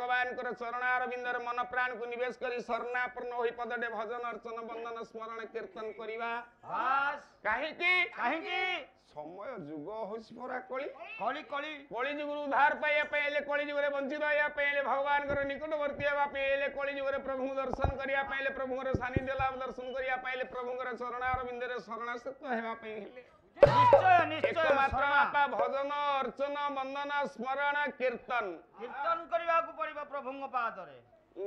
भगवान चरणार बिंदर मन प्राण को निवेश करी शरणापन्न होई पदडे भजन अर्चन वंदन स्मरण कीर्तन करिवा काहे समय जुग होसी परा कली कली कली कली जुग उद्धार पाइया पहिले कली जुग रे वंचित रहया पहिले भगवान कर निकटवर्ती हेबा पहिले कली जुग रे प्रभु दर्शन करिया पहिले प्रभु रे सानिध्य लाभ दर्शन करिया पहिले प्रभु कर चरणार बिंदर शरणासक्त हेबा पहिले निश्चय निश्चय मात्र आपा भजन अर्चन वंदन स्मरण कीर्तन कीर्तन करबा को पड़िबा प्रभुंग पाद रे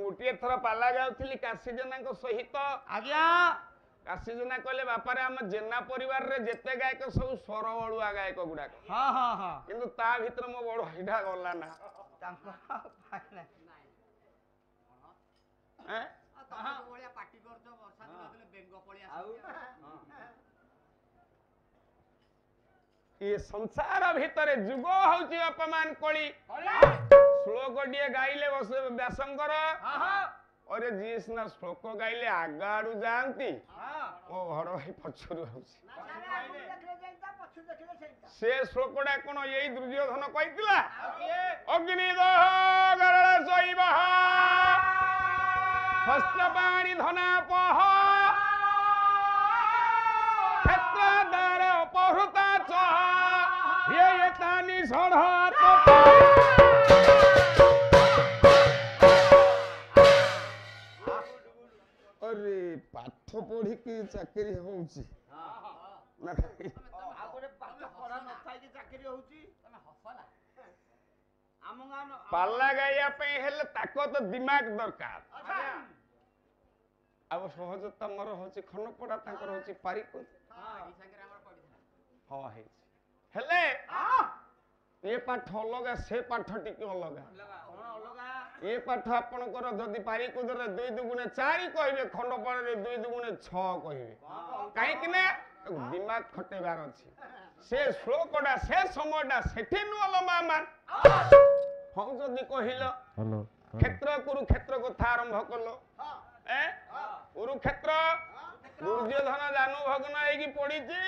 उटिए थरा पाला जाउथली काशी जनाक सहित आज्ञा काशी जना कहले बापारे हम जेना परिवार रे जेते गायक सब स्वर बळुआ गायक गुडा हां हां हां किंतु ता भीतर मो बड़ हिडा गला ना तांको पाइले हैं ताहा बोलिया पार्टी करतो वर्षा दिन देले बेंग पळी आसी ये संसार भीतर जुग होची अपमान कली श्लोक डिए गाइले व्यासंकर अरे जी सिना श्लोक गाइले आगाड़ू जानती ओ घर भाई पछरु होची से श्लोकटा कोन एई दुर्योधन कहितला अग्नि दह गरळ सैव हस्त पानी धनापह क्षेत्र द्वार अपहृता च ये तानि सढ़त अरे पाठ पढ़ी की चाकरी होउची ना आ गोटे पाठ पढ़ा न थाई की चाकरी होउची तने हसला आम पाला गाया पे हेले ताको तो दिमाग दरकार अब सहजता मोर होची खनपड़ा ताकर होची पारिको हां ई संगे हमर पढ़ी हां हे हेले ये पाठ अलगा से पाठ टिके अलगा ये पाठ आपणकर जदि पारिकुदर 2 दुगुणे 4 कहबे खंडपड़ रे 2 दुगुणे 6 कहबे काहे कि ना दिमाग खटेबार अछि से श्लोकडा से समयडा सेठी नुअल मामान हम जदि कहिलो हेलो क्षेत्र कुरुक्षेत्र कथा आरंभ करलो ए कुरुक्षेत्र दुर्योधन जानु भग्न हेगी पड़ीची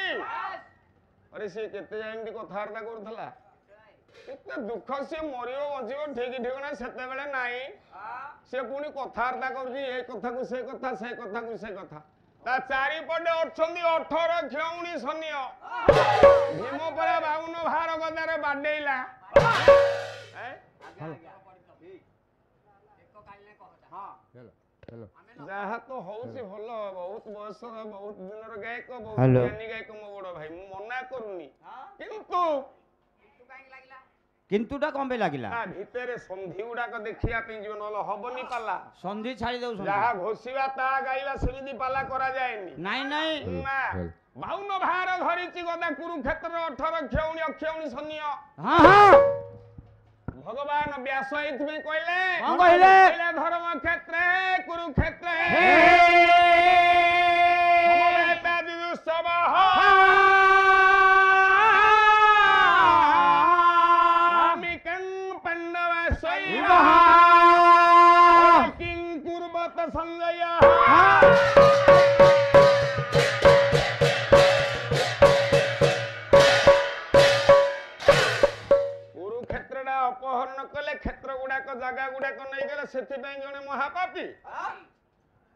अरे से केते जाइंदी कथारता करथला कितना दुख से मरियो बचियो ठीक ठिकना सेते बेले नाही से पुनी कथारता करजी ए कथा को से कथा से कथा को से कथा ता चारि पडे अछंदी 18 खेउनी सनियो भीम परा 52 भार गदारे बाडेइला हैं एको कालने कहता हां हेलो हेलो जहा तो होउसी भलो बहुत बयस बहुत दिनर गायक बहुत ज्ञानी गायक मो बड़ भाई मु मना करूनी किंतुटा कम पे लागिला आ भीतरे संधि उडा को देखिया पे जो नल हबनी पाला संधि छाड़ी देउ जहा घोसीवा ता गाइला सेमिदी पाला करा जायनी नाही नाही ना 52 भार धरिची गदा कुरुक्षेत्र 18 खेउनी अखेउनी सनियो हां हां भगवान व्यास इतमे कहले हां कहले धर्म क्षेत्र है कुरुक्षेत्र है समवे पादी दुस्तव किंग कुर्बत संजय कुरुक्षेत्रडा अपहरण कले क्षेत्र गुडा को जगह गुडा को नहीं गले सेति पई जने महापापी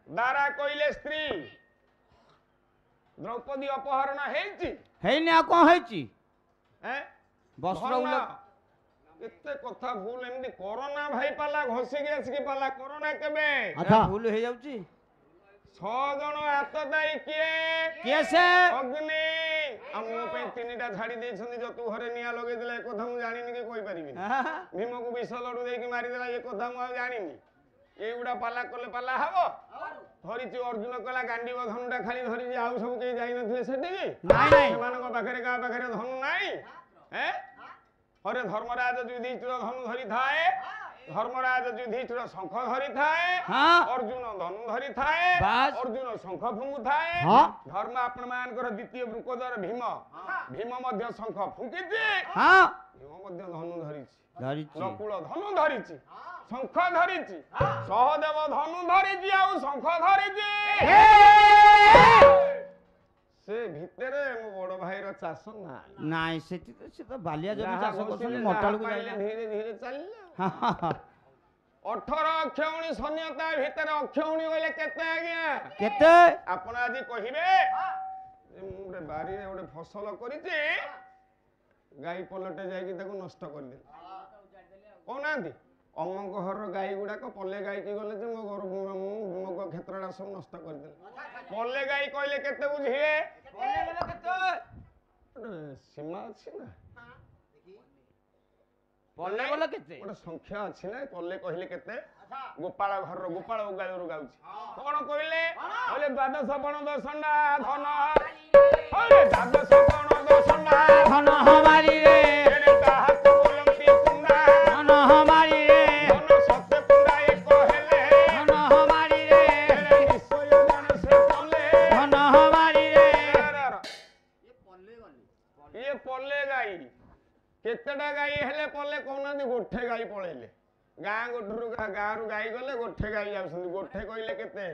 दारा कइले स्त्री द्रौपदी अपहरण हेची हेनी आ को हेची हैं वस्त्र उलट कितने कथा भूल एमदी कोरोना भाई पाला घोसी गैस की पाला कोरोना केबे अच्छा भूल हे जाउची 6 जण हाथ दाई किए से अग्नि हमो पे तीनटा छाड़ी दे छनी जो तू घरे निया लगे देला एक कथा मु जानि नि के कोइ परिबी भीम को विष लडू दे के मारी देला ये कथा मु जानि नि एगुडा पाला कले पाला हबो धरिची अर्जुन कला गांडी धनुटा खाली धरिची आउ सब के जाई नथिले सेठी नाही नाही मानको पाखरे का पाखरे धनु नाही हैं अरे धर्मराज युधिष्ठिर धनु धरी थाए धर्मराज युधिष्ठिर शंख धरी थाए अर्जुन धनु धरी थाए अर्जुन शंख फुंगु थाए धर्म आपण मानकर द्वितीय वृकोदर भीम भीम मध्य शंख फुंकिछि भीम मध्य धनु धरिछि नकुल धनु धरिछि शंख धरिछि सहदेव धनु धरिछि आ शंख धरिछि से भितरे मो बड़ भाई रो चास ना नाइ से तो बालिया जमी चास करछन मोटाल को जाइला धीरे धीरे चलला 18 ଅକ୍ଷଉଣୀ ଶୂନ୍ୟତା ଭିତରେ ଅକ୍ଷଉଣୀ କହିଲେ କେତେ ଆଜ୍ଞା କେତେ ଆପଣ ଆଜି କହିବେ ମୁଁ ଗୋଟେ ବାରିରେ ଗୋଟେ ଫସଲ କରିଛି ଗାଈ ପଲଟେ ଯାଇକି ତାକୁ ନଷ୍ଟ କରିଦେଲି କହୁନାହାନ୍ତି ଅମଙ୍କ ଘରର ଗାଈ ଗୁଡାକ ପଲେ ଗାଈକି ଗଲେ ଯେ ମୋ କ୍ଷେତ୍ରଟା ସବୁ ନଷ୍ଟ କରିଦେଲେ ପଲେ ଗାଈ କହିଲେ କେତେ ବୁଝିବେ ସୀମା ଅଛି ନା ପଲେ ଗଲେ କେତେ ଗୋଟେ ସଂଖ୍ୟା ଅଛି ନା ପଲେ କହିଲେ କେତେ ଗୋପାଳ ଘରର ଗୋପାଳ ଉଗାଳରୁ ଗାଉଛି କଣ କହିଲେ କହିଲେ ଦ୍ୱାଦଶ ବଣ ଦଶଣ୍ଡା ଧନ ଦ୍ୱାଦଶ ବଣ ଦଶଣ୍ଡା ଧନ ହମାରି ରେ ତାହାକୁ ବୋଲନ୍ତି କୁଣ୍ଡା ଧନ ହମାରି ରେ ଧନ ସତେ କୁଣ୍ଡା ଏକ ହେଲେ ଧନ ହମାରି ରେ ନିଶ୍ଚୟ ଜାଣେ ସେ ପଲେ ଧନ ହମାରି ରେ ଇଏ ପଲେ ଗାଈ କେତେଟା ଗାଈ ହେଲେ ପଲେ କହୁନାହାନ୍ତି ଗୋଠେ ଗାଈ ପଳେଇଲେ ଗାଁ ଗୋଠରୁ ଗାଁରୁ ଗାଈ ଗଲେ ଗୋଠେ ଗାଈ ଯାଉଛନ୍ତି ଗୋଠେ କହିଲେ କେତେ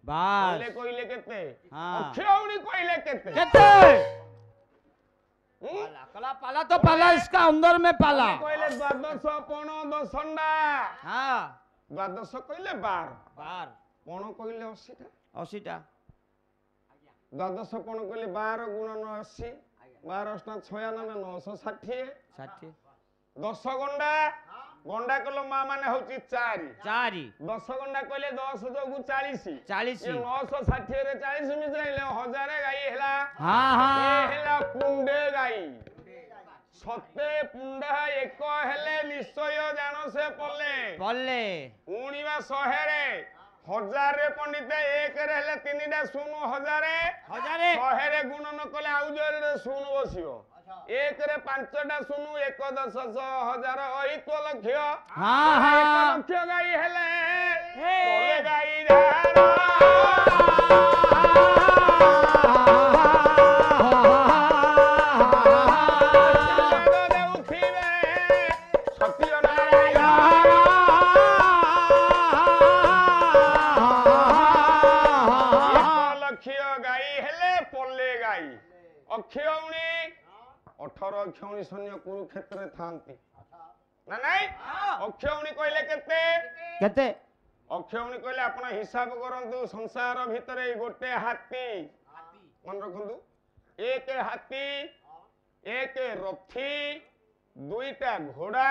ପଲେ କହିଲେ କେତେ ଅକ୍ଷଉଣୀ କହିଲେ କେତେ केते पाला पाला तो पाला इसका अंदर में पाला कहले द्वादश पण दशंडा हाँ द्वादश कहले 12 बार पण कहले 80 टा द्वादश पण कहले 12 गुणन 80 12 96 960 60 10 गंडा गंडा कल मा माने होची 4 10 गंडा कहले 10 जोगु 40 ये 960 रे 40 मिसाइले 1000 गाई हेला हां हां ए हेला कुंडे गाई सते पुंडा एक हेले निश्चय जानो से पल्ले पल्ले उणीवा 100 रे 1000 रे पंडित एक रे हेले तीनटा सुनु 1000 100 रे गुणन कले आउ जोरे सुनु बसियो एक रे 5टा सुनु 1 10 1000 अहित्व लक्ष्य हां हां लक्ष्य गाई हेले पल्ले गाई धारा अक्षौणी 18 अक्षौणी सैन्य कुरुक्षेत्र थांती ना नहीं अक्षौणी कहले केते केते अक्षौणी कहले आपण हिसाब करंतु संसार भितरे गोटे हाथी मन रखंतु एक हाथी एक रथी दुईटा घोड़ा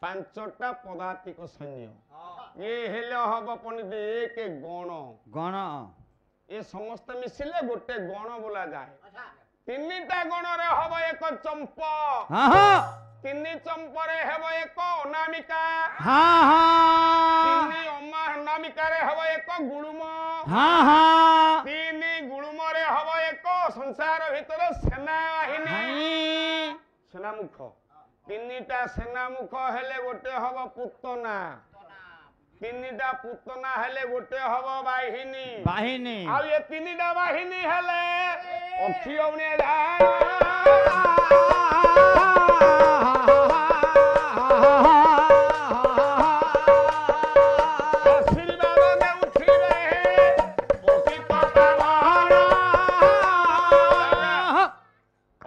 पांचटा पदातिक सैन्य ये हेले हब पंडित एक गण गण ये समस्त मिसिले गोटे गण बोला जाए तीनटा गण रे हब एक चंप हां हां तीन चंप रे हब एक अनामिका हां हां तीन अनामिका रे हब एक गुळुम हां हां तीन गुळुम रे हब एक संसार भीतर सेना वाहिनी सेना मुख तीनटा सेना मुख हेले गोटे हब पुतना तीनटा पुतना हेले गोटे हब बाहिनी बाहिनी आ ये तीनटा बाहिनी हेले अक्षौणी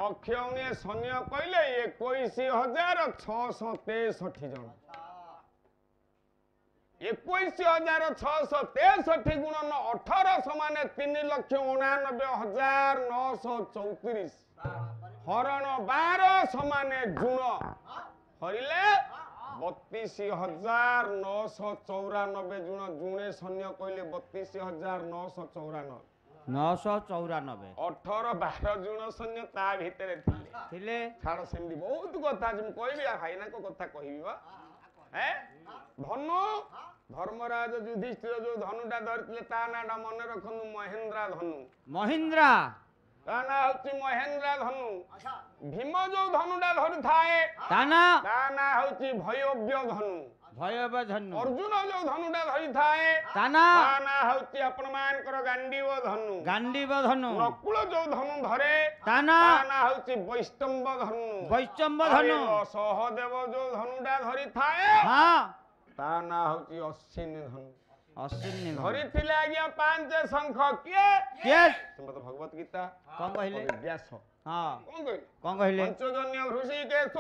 अक्षौणी सैन्य कहले 21,663 जन 21,663 गुणन 18 समान 3,89,934 हरण 12 समान जुण हरिले 32,994 जुण जुणे सैन्य कहले 32,994 994 18 12 जुण सैन्य ता भितरे थिले छाड़ सेमदी बहुत कथा जे कहबी भाईना को कथा कहबी बा हैं धनु धर्मराज युधिष्ठिर जो धनुटा धरथिले ता नाटा मन रखनु महेंद्र धनु महिंद्रा ता ना होची महेंद्र धनु भीम जो धनुटा धरि थाए ता ना होची भयव्य धनु भयव्य धनु अर्जुन जो धनुटा धरि थाए ता ना होची अपन मान कर गांडीव धनु नकुल जो धनु धरे ता ना होची वैष्णव धनु सहदेव जो धनुटा धरि थाए हां ता ना होची अश्विनी धनु धरि थिले आज्ञा पांच शंख के तुम तो भगवत गीता कोन कहले व्यास हां कोन कहले पंचजन्य ऋषिकेश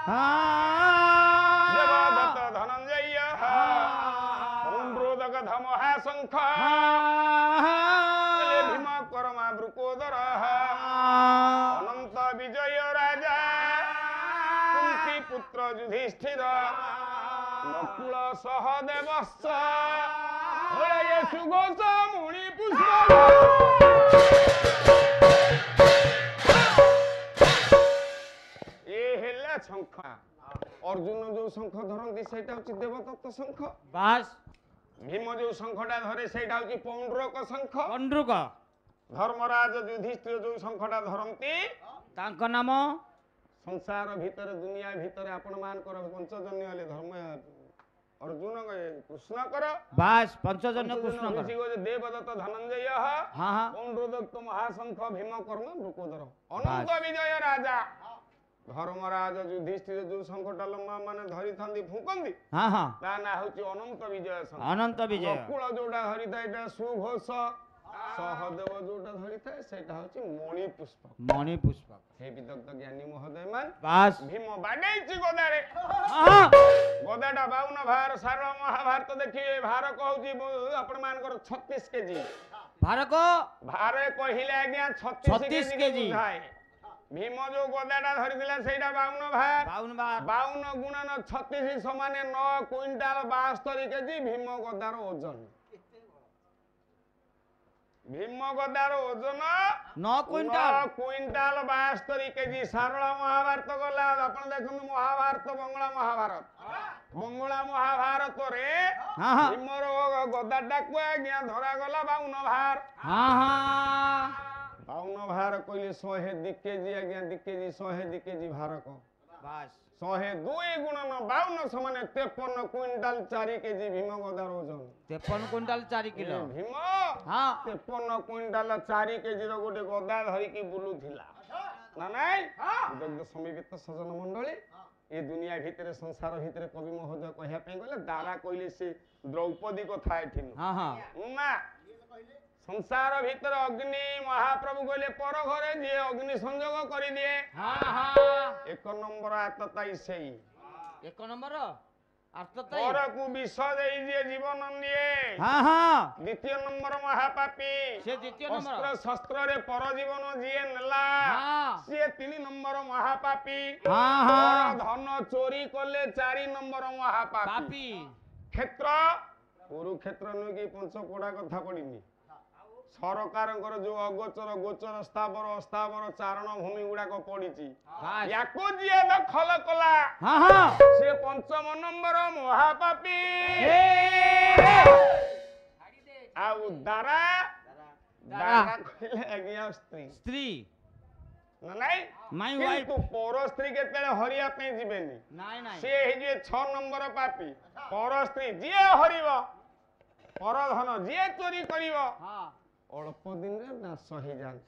हां देवदत्त धनंजय ନିଷେଧ ମହାଶଙ୍ଖ ଭୀମ କରମା ବୃକୋଦର ଅନନ୍ତ ବିଜୟ ରାଜା କୁନ୍ତି ପୁତ୍ର ଯୁଧିଷ୍ଠିର ନକୁଳ ସହଦେବଶ୍ଚ ସୁଘୋଷ ମୁଣି ପୁଷ୍ପ ଏ ହେଲା ଶଙ୍ଖ। ଅର୍ଜୁନ ଯୋଉ ଶଙ୍ଖ ଧରନ୍ତି ସେଇଟା ହଉଛି ଦେବଦତ୍ତ ଶଙ୍ଖ। ବାସ୍। ଭୀମ ଯୋଉ ଶଙ୍ଖଟା ଧରେ ସେଇଟା ହଉଛି ପୌଣ୍ଡ୍ରକ ଶଙ୍ଖ। ପଣ୍ଡୁକ। ଧର୍ମରାଜ ଯୁଧିଷ୍ଠିର ଯୋଉ ଶଙ୍ଖଟା ଧରନ୍ତି ତାଙ୍କ ନାମ ସଂସାର ଭିତରେ ଦୁନିଆ ଭିତରେ ଆପଣ ମାନଙ୍କର ପଞ୍ଚଜନ୍ୟ ହେଲେ ଧର୍ମ ଅର୍ଜୁନ କୃଷ୍ଣଙ୍କର ବାସ୍ ପଞ୍ଚଜନ୍ୟ କୃଷ୍ଣଙ୍କର ଦେବଦତ୍ତ ଧନଞ୍ଜୟ ପୌଣ୍ଡ୍ରଦତ୍ତ ମହାଶଙ୍ଖ ଭୀମ କର୍ମ ବୃକୋଦର ଅନନ୍ତ ବିଜୟ ରାଜା ଧର୍ମରାଜ ଯୁଧିଷ୍ଠିର ଯୋଉ ଶଙ୍ଖଟା ଲମ୍ବା ମାନେ ଧରିଥାନ୍ତି ଫୁଙ୍କନ୍ତି ତା ନାଁ ହଉଛି ଅନନ୍ତ ବିଜୟ ଶଙ୍ଖ। ଅନନ୍ତ ବିଜୟ। ନକୁଳ ଯୋଉଟା ଧରିଥାଏ ଏଇଟା ସୁଘୋଷ ସହଦେବ ଯୋଉଟା ଧରିଥାଏ ସେଇଟା ହଉଛି ମଣି ପୁଷ୍ପ। ମଣି ପୁଷ୍ପ। ହେ ବିଦଗ୍ଧ ଜ୍ଞାନୀ ମହୋଦୟ ମାନ ବାସ୍। ଭୀମ ବାଡେଇଛି ଗଦାରେ ଗଦାଟା 52 ଭାର ସାର ମହାଭାରତ ଦେଖିବେ ଭାର କହୁଛି ଆପଣ ମାନଙ୍କର 36 କେଜି ଭାରକ ଭାର କହିଲେ ଆଜ୍ଞା 36 କେଜି ଭୀମ ଯୋଉ ଗଦାଟା ଧରିଥିଲା ସେଇଟା 52 ଭାର 52 ଗୁଣନ 36 ସମାନେ 9 କୁଇଣ୍ଟାଲ 72 କେଜି ଭୀମ ଗଦାର ଓଜନ। ଭୀମ ଗଦାର ଓଜନ 9 କୁଇଣ୍ଟାଲ 72 କେଜି। ସାରଳା ମହାଭାରତ ଗଲା ଆପଣ ଦେଖନ୍ତୁ ମହାଭାରତ ବଙ୍ଗଳା ମହାଭାରତ ବଙ୍ଗଳା ମହାଭାରତରେ ଭୀମର ଗଦାଟାକୁ ଆଜ୍ଞା ଧରାଗଲା 52 ଭାର। 52 ଭାର କହିଲେ 102 କେଜି ଆଜ୍ଞା 2 କେଜି 102 କେଜି ଭାରକ। ବାସ୍ 102 ଗୁଣନ 52 ସମାନେ 53 କୁଇଣ୍ଟାଲ 4 କେଜି ଭୀମ ଗଦାର ଓଜନ। 53 କୁଇଣ୍ଟାଲ 4 କିଲୋ ଭୀମ 53 କୁଇଣ୍ଟାଲ 4 କେଜିର ଗୋଟେ ଗଦା ଧରିକି ବୁଲୁଥିଲା ନା ନାଇଁ। ସମବେତ ସଜନ ମଣ୍ଡଳୀ ଏ ଦୁନିଆ ଭିତରେ ସଂସାର ଭିତରେ କବି ମହୋଦୟ କହିବା ପାଇଁ ଗଲେ ଦାରା କହିଲେ ସେ ଦ୍ରୌପଦୀ କଥା ଏଠି ନା ସଂସାର ଭିତରେ ଅଗ୍ନି ମହାପ୍ରଭୁ କହିଲେ ପର ଘରେ ଯିଏ ଅଗ୍ନି ସଂଯୋଗ କରିଦିଏ 1 ନମ୍ବର ଆତତାଇ ସେଇ 1 ନମ୍ବର ଆତତାଇ ପରକୁ ବିଷ ଦେଇ ଯିଏ ଜୀବନ ନିଏ 2 ନମ୍ବର ମହାପାପୀ ସେ 2 ନମ୍ବର ଶସ୍ତ୍ରରେ ପର ଜୀବନ ଯିଏ ନେଲା ସିଏ 3 ନମ୍ବର ମହାପାପୀ ଧନ ଚୋରି କଲେ 4 ନମ୍ବର ମହାପାପୀ। କ୍ଷେତ୍ର କୁରୁକ୍ଷେତ୍ର ନୁହେଁ କି ପଞ୍ଚପୋଡ଼ା କଥା ପଡିନି ସରକାରଙ୍କର ଯୋଉ ଅଗୋଚର ଗୋଚର ସ୍ଥାବର ଅସ୍ଥାବର ଚାରଣ ଭୂମି ଗୁଡାକ ପଡିଛି ୟାକୁ ଯିଏ ଦଖଲ କଲା ସିଏ 5ମ ନମ୍ବର ମହାପାପୀ। ଆଉ ଦାରା କହିଲେ ଆଜ୍ଞା ସ୍ତ୍ରୀ ନା ନାଇଁ କିନ୍ତୁ ପର ସ୍ତ୍ରୀ କେତେବେଳେ ହରିବା ପାଇଁ ଯିବେନି ସିଏ ହେଇଯିବେ 6 ନମ୍ବର ପାପୀ। ପର ସ୍ତ୍ରୀ ଯିଏ ହରିବ ପର ଧନ ଯିଏ ଚୋରି କରିବ ଅଳ୍ପ ଦିନରେ ନାଶ ହେଇଯାନ୍ତି।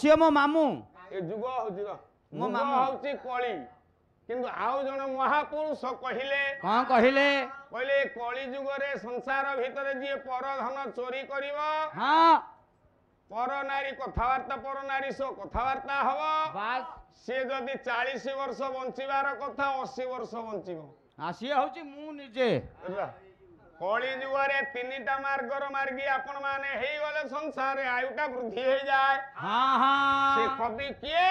ସିଏ ମୋ ମାମୁଁ ଏ ଯୁଗ ହଉଛି ମୋ ମାମୁଁ ହଉଛି କଳି। କିନ୍ତୁ ଆଉ ଜଣେ ମହାପୁରୁଷ କହିଲେ କଣ କହିଲେ କଳି ଯୁଗରେ ସଂସାର ଭିତରେ ଯିଏ ପର ଧନ ଚୋରି କରିବ ପର ନାରୀ କଥାବାର୍ତ୍ତା ପର ନାରୀ ସହ କଥାବାର୍ତ୍ତା ହବ ସିଏ ଯଦି 40 ବର୍ଷ ବଞ୍ଚିବାର କଥା 80 ବର୍ଷ ବଞ୍ଚିବ। ସିଏ ହଉଛି ମୁଁ ନିଜେ। କଳି ଯୁଗରେ 3ଟା ମାର୍ଗର ମାର୍ଗୀ ଆପଣ ମାନେ ହେଇଗଲେ ସଂସାରରେ ଆୟୁଟା ବୃଦ୍ଧି ହେଇଯାଏ। ସେ କବି କିଏ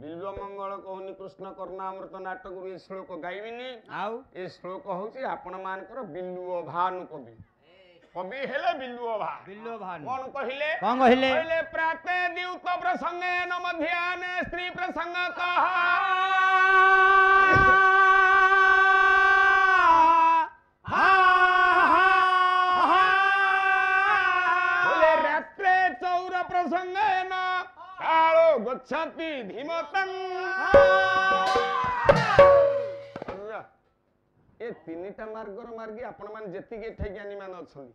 ବିଲ୍ବ ମଙ୍ଗଳ କହୁନି କୃଷ୍ଣ କର୍ଣ୍ଣାମୃତ ନାଟକରୁ ଏ ଶ୍ଲୋକ ଗାଇବିନି ଆଉ ଏ ଶ୍ଲୋକ ହଉଛି ଆପଣ ମାନଙ୍କର ବିଲ୍ବ ଭାନୁ କବି ହେଲେ ବିଲ୍ବ ଭାନୁ କଣ କହିଲେ ପ୍ରାତେ ଦ୍ୟୁତ ପ୍ରସଙ୍ଗେ ନ ମଧ୍ୟାହ୍ନେ ସ୍ତ୍ରୀ ପ୍ରସଙ୍ଗ କହ ରାତ୍ରେ ଚୌର ପ୍ରସଙ୍ଗେ ନ କାଳୋ ଗଚ୍ଛତି ଧୀମତଂ। ଏ 3ଟା ମାର୍ଗର ମାର୍ଗୀ ଆପଣ ମାନେ ଯେତିକି ଏଠି ଜ୍ଞାନୀ ମାନେ ଅଛନ୍ତି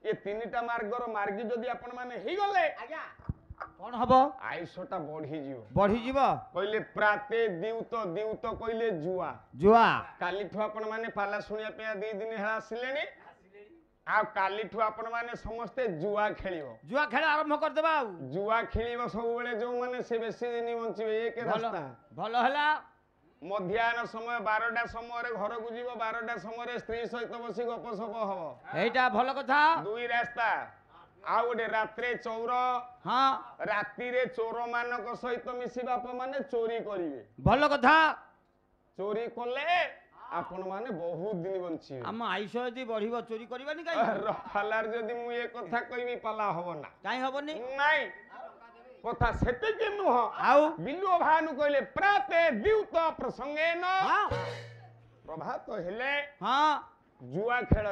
ଏ 3ଟା ମାର୍ଗର ମାର୍ଗୀ ଯଦି ଆପଣ ମାନେ ହେଇଗଲେ କଣ ହବ ଆୟୁଷଟା ବଢିଯିବ କହିଲେ ପ୍ରାତେ ଦ୍ୟୁତ କହିଲେ ଜୁଆ କାଲିଠୁ ଆପଣ ମାନେ ପାଲା ଶୁଣିବା ପାଇଁ 2 ଦିନ ହେଲା ଆସିଲେଣି ଆଉ କାଲିଠୁ ଆପଣ ମାନେ ସମସ୍ତେ ଜୁଆ ଖେଳ ଆରମ୍ଭ କରିଦେବା ଆଉ ଜୁଆ ଖେଳିବ ସବୁବେଳେ ଯୋଉମାନେ ସେ ବେଶୀ ଦିନ ବଞ୍ଚିବେ ଏକ ରାସ୍ତା ଭଲ ହେଲା मध्याह्न समय 12टा समय घर को जीव 12टा समय स्त्री सहित बसी गपसप हम एटा भल कथा दुई रास्ता आ गोटे रात्रे चौर हाँ राति रे चोर मानक सहित मिसी बाप माने चोरी करिवे भल कथा चोरी कले आपण माने बहुत दिन बंचिबे हम आयुष यदि बढ़िबो चोरी करबानी काई रफालार जदि मु ये कथा कहबी पाला हबो ना काई हबनी नाही कथा सेते के नुह आउ बिल्लो भानु कहले प्राते द्युत प्रसंगेन हाँ प्रभात हेले हाँ जुआ खेल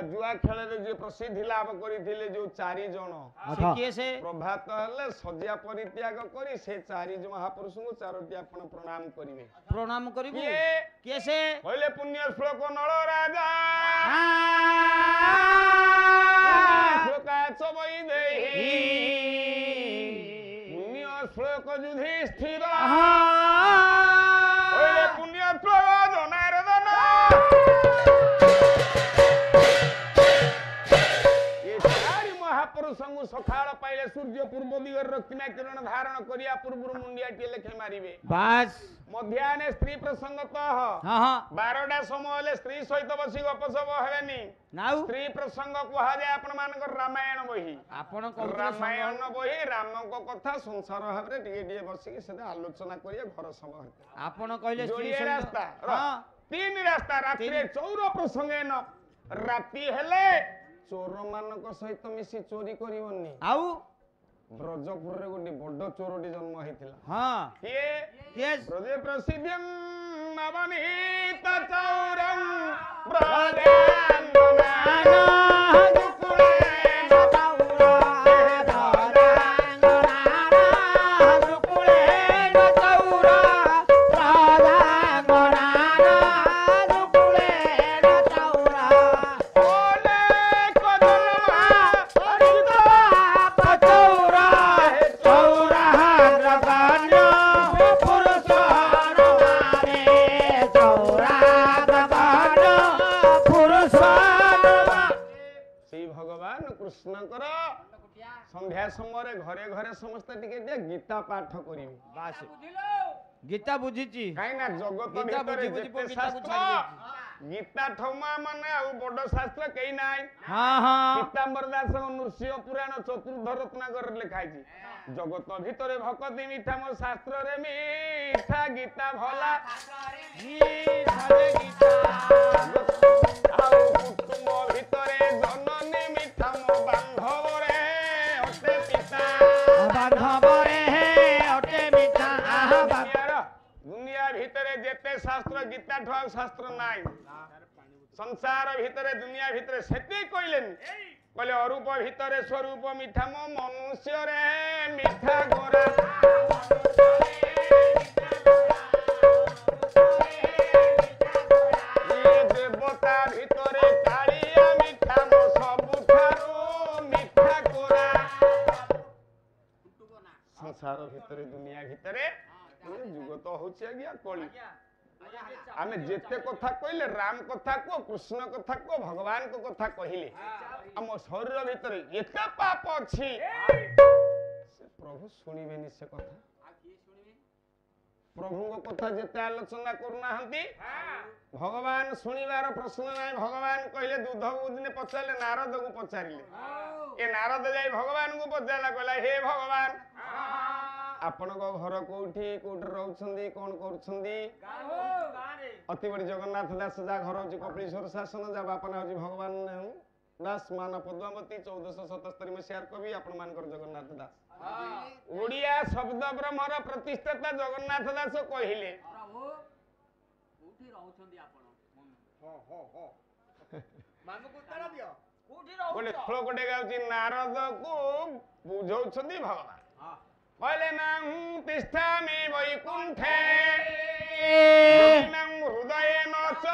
रे जे प्रसिद्धि लाभ करिथिले जो 4 जण से किए से प्रभात हेले सज्जा परित्याग करी से 4 महापुरुष को 4टी आपण प्रणाम करिवे प्रणाम करिबो किए कैसे कहले पुण्य श्लोक नळ राजा श्लोका चबई देहि पुण्य श्लोक युधिष्ठिर कहले पुण्य श्लोक जनार्दन महापुरुष सकाळ पाइले सूर्य पूर्व दिगर रक्तिमा किरण धारण करिया पूर्व मुंडियाटी लेखे मारिबे बस मध्याह्ने स्त्री प्रसंगत हाँ हाँ 12टा समय स्त्री सहित बसी गपसप हेबेनी नाउ स्त्री प्रसंग कहा जाए आपण मानकर रामायण बही आपण को रामायण बही राम को कथा संसार भाबरे टिके टिके बसी के सेटा आलोचना करिया घर सभा आपण कहले जोड़िए रास्ता हाँ 3 रास्ता रात्रि चौर प्रसंगे न राति हेले चोर मानक सहित मिसी चोरी करिवनी आउ ब्रजपुर रे गोटे बड़ चोरटी जन्म हेतिला हाँ किए ब्रजे प्रसिद्धं नवनीत चौरं ब्रजांगना संध्या समय घरे घरे समस्त टिके गीता पाठ करिवे बस गीता बुझीची काई ना जगत भीतर जेते शास्त्र गीता ठौमा माने आ बड़ शास्त्र केई नाई हां हां पीतांबर दास नृसिंह पुराण चतुर्थ रत्नाकर लिखाई छी जगत भीतर भक्ति मिठा मो शास्त्र रे मिठा गीता भला गीता आ कुटुंब भीतर जननी मिठा मो बांधव रे ओते पिता बांधव रे ओते मिठा दुनिया भीतर जेते शास्त्र गीता ठो शास्त्र नाई संसार भीतर दुनिया भीतर सेती कहलेनी कहले अरूप भीतर स्वरूप मिठा मो मनुष्य रे मिठा गोरा देवता भीतर कालिया मिठा मो सबुठारो मिठा गोरा संसार भीतर दुनिया भीतर जुग तो होछि आज्ञा कली आमे जेते कथा कहले राम कथा को कृष्ण कथा को भगवान को कथा कहिले हम शरीर भीतर एते पाप अछि से प्रभु सुनिबेनी से कथा प्रभु को कथा जेते आलोचना करना हंती भगवान सुनिबार प्रश्न नै भगवान कहले दूध उदिने पचाले नारद को पचारिले ए नारद जाई भगवान को पचाला कहला हे भगवान आपण को घर कोठी कोठी रहउछंदी कोन करछंदी अति बड़ी जगन्नाथ दास जा घर होची कपिलेश्वर शासन जा बापना होची भगवान दास मान पद्मावती 1477 मसिहार कवि आपण मानकर जगन्नाथ दास ओडिया शब्द ब्रह्मर प्रतिष्ठाता जगन्नाथ दास कहिले प्रभु कोठी रहउछंदी आपण हो हो हो मानु को उत्तर दियो कोठी रहउ बोले श्लोक डे गाउची नारद को बुझौछंदी भगवान कहले नां तिष्ठामि वैकुंठे नां हृदयेन च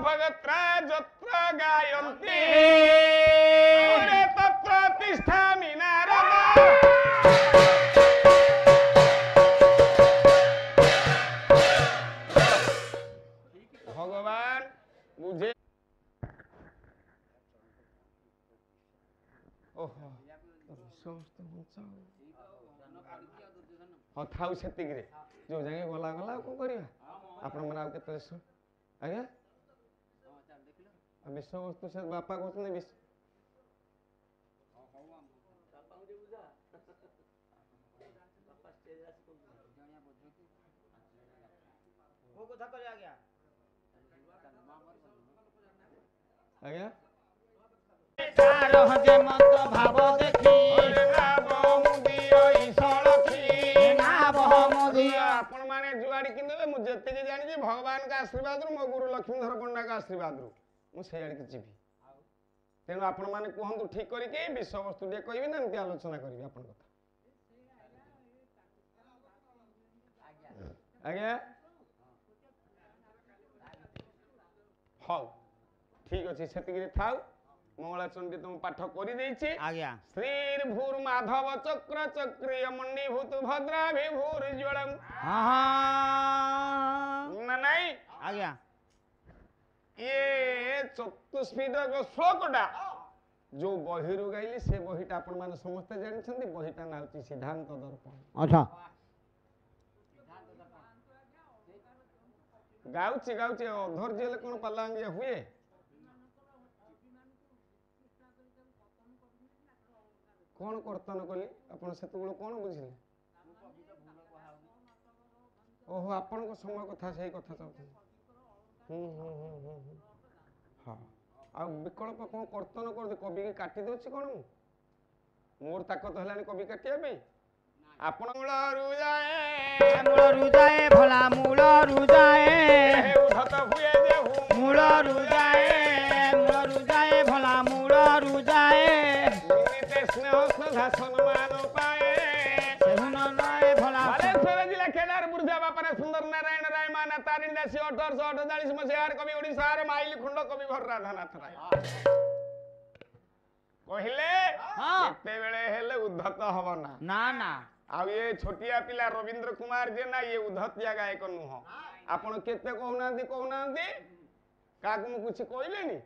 भगत्रा जत्र गायन्ति तत्र तिष्ठामि नारद भगवान मुझे ओहो समस्त ହଁ ଥାଉ ସେତିକିରେ ଯୋଉ ଯାକେ ଗଲା ଗଲା ଆଉ କଣ କରିବା ଆପଣମାନେ ଆଉ କେତେବେଳେ ଶୁଣ ଆଜ୍ଞା ବିଷୟବସ୍ତୁ ସେ ବାପା କହୁଛନ୍ତି ଆଜ୍ଞା ଭାବ ଦେଖି ଆପଣ ମାନେ ଯୁଆଡେ କିଣିଦେବେ ମୁଁ ଯେତିକି ଜାଣିଛି ଭଗବାନଙ୍କ ଆଶୀର୍ବାଦରୁ ମୋ ଗୁରୁ ଲକ୍ଷ୍ମୀଧର ପଣ୍ଡାଙ୍କ ଆଶୀର୍ବାଦରୁ ମୁଁ ସେଇଆଡିକି ଯିବି ତେଣୁ ଆପଣ ମାନେ କୁହନ୍ତୁ ଠିକ କରିକି ବିଷୟବସ୍ତୁ ଟିକେ କହିବି ନା ଏମିତି ଆଲୋଚନା କରିବି ଆପଣଙ୍କ କଥା ଆଜ୍ଞା ହଉ ଠିକ ଅଛି ସେତିକିରେ ଥାଉ ମଙ୍ଗଳା ଚଣ୍ଡୀ ତମ ପାଠ କରିଦେଇଛି ଆଜ୍ଞା ଶ୍ରୀର ଭୂର ମାଧବ ଚକ୍ର ଚକ୍ରୀୟ ମଣ୍ଡିଭୂତ ଭଦ୍ରା ବିଭୂର ଜ୍ୱଳଂ ନା ନାଇଁ ଆଜ୍ଞା ଇଏ ଚତୁଷ୍ପୀଡକ ଶ୍ଲୋକଟା ଯୋଉ ବହିରୁ ଗାଇଲି ସେ ବହିଟା ଆପଣ ମାନେ ସମସ୍ତେ ଜାଣିଛନ୍ତି ବହିଟା ନାଁ ହଉଛି ସିଦ୍ଧାନ୍ତ ଦର୍ପଣ ଆଚ୍ଛା ଗାଉଛି ଅଧୈର୍ଯ୍ୟ ହେଲେ କଣ ପାଲା ଆଙ୍ଗିଆ ହୁଏ କଣ କର୍ତ୍ତନ କଲି ଆପଣ ସେତେବେଳେ କଣ ବୁଝିଲେ ଓହୋ ଆପଣଙ୍କ ସମୟ କଥା ସେଇ କଥା ଚାହୁଁଛନ୍ତି ହଁ ଆଉ ବିକଳ୍ପ କଣ କର୍ତ୍ତନ କରୁଛି କବିକି କାଟି ଦଉଛି କଣ ମୋର ତାକତ ହେଲାଣି କବି କାଟିବା ପାଇଁ ଆପଣ ମୂଳରୁ ଯାଏ ଭଲା ମୂଳରୁ ଯାଏ ଉଦ୍ଧତ ହୁଏ ଯେ ମୂଳରୁ ଯାଏ ଭଲା ମୂଳରୁ ଯାଏ ସ୍ନେହ ଶ୍ରଦ୍ଧା ସମ୍ମାନ ପାଏ ଭଲା ବାଲେଶ୍ୱର ଜିଲ୍ଲା କେଦାରପୁର ବାପାରେ ସୁନ୍ଦର ନାରାୟଣ ରାୟ ମାନା ତାରିଣୀ ଦାସୀ 1848 ମସିହାର କବି ଓଡ଼ିଶାର ମାଇଲି ଖୁଣ୍ଡ କବି ଭର ରାଧାନାଥ ରାୟ କହିଲେ କେତେବେଳେ ହେଲେ ଉଦ୍ଧତ ହବ ନା ନା ଆଉ ଏ ଛୋଟିଆ ପିଲା ରବୀନ୍ଦ୍ର କୁମାର ଯେ ନା ଇଏ ଉଦ୍ଧତିଆ ଗାୟକ ନୁହଁ ଆପଣ କେତେ କହୁନାହାନ୍ତି କାହାକୁ ମୁଁ କିଛି କହିଲେନି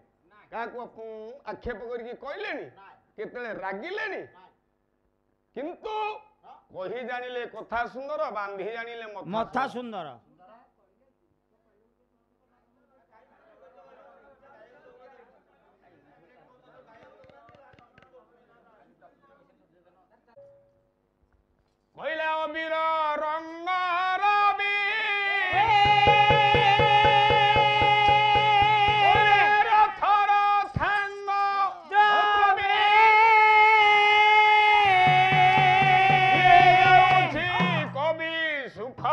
କାହାକୁ ଆକ୍ଷେପ କରିକି କହିଲେନି କେତେବେଳେ ରାଗିଲେନି କିନ୍ତୁ କହି ଜାଣିଲେ କଥା ସୁନ୍ଦର ବାନ୍ଧି ଜାଣିଲେ ମଥା ସୁନ୍ଦର କହିଲେ ଅବିର ରଙ୍ଗ ରବି ରଥର ସାଙ୍ଗ କବି ସୁଖ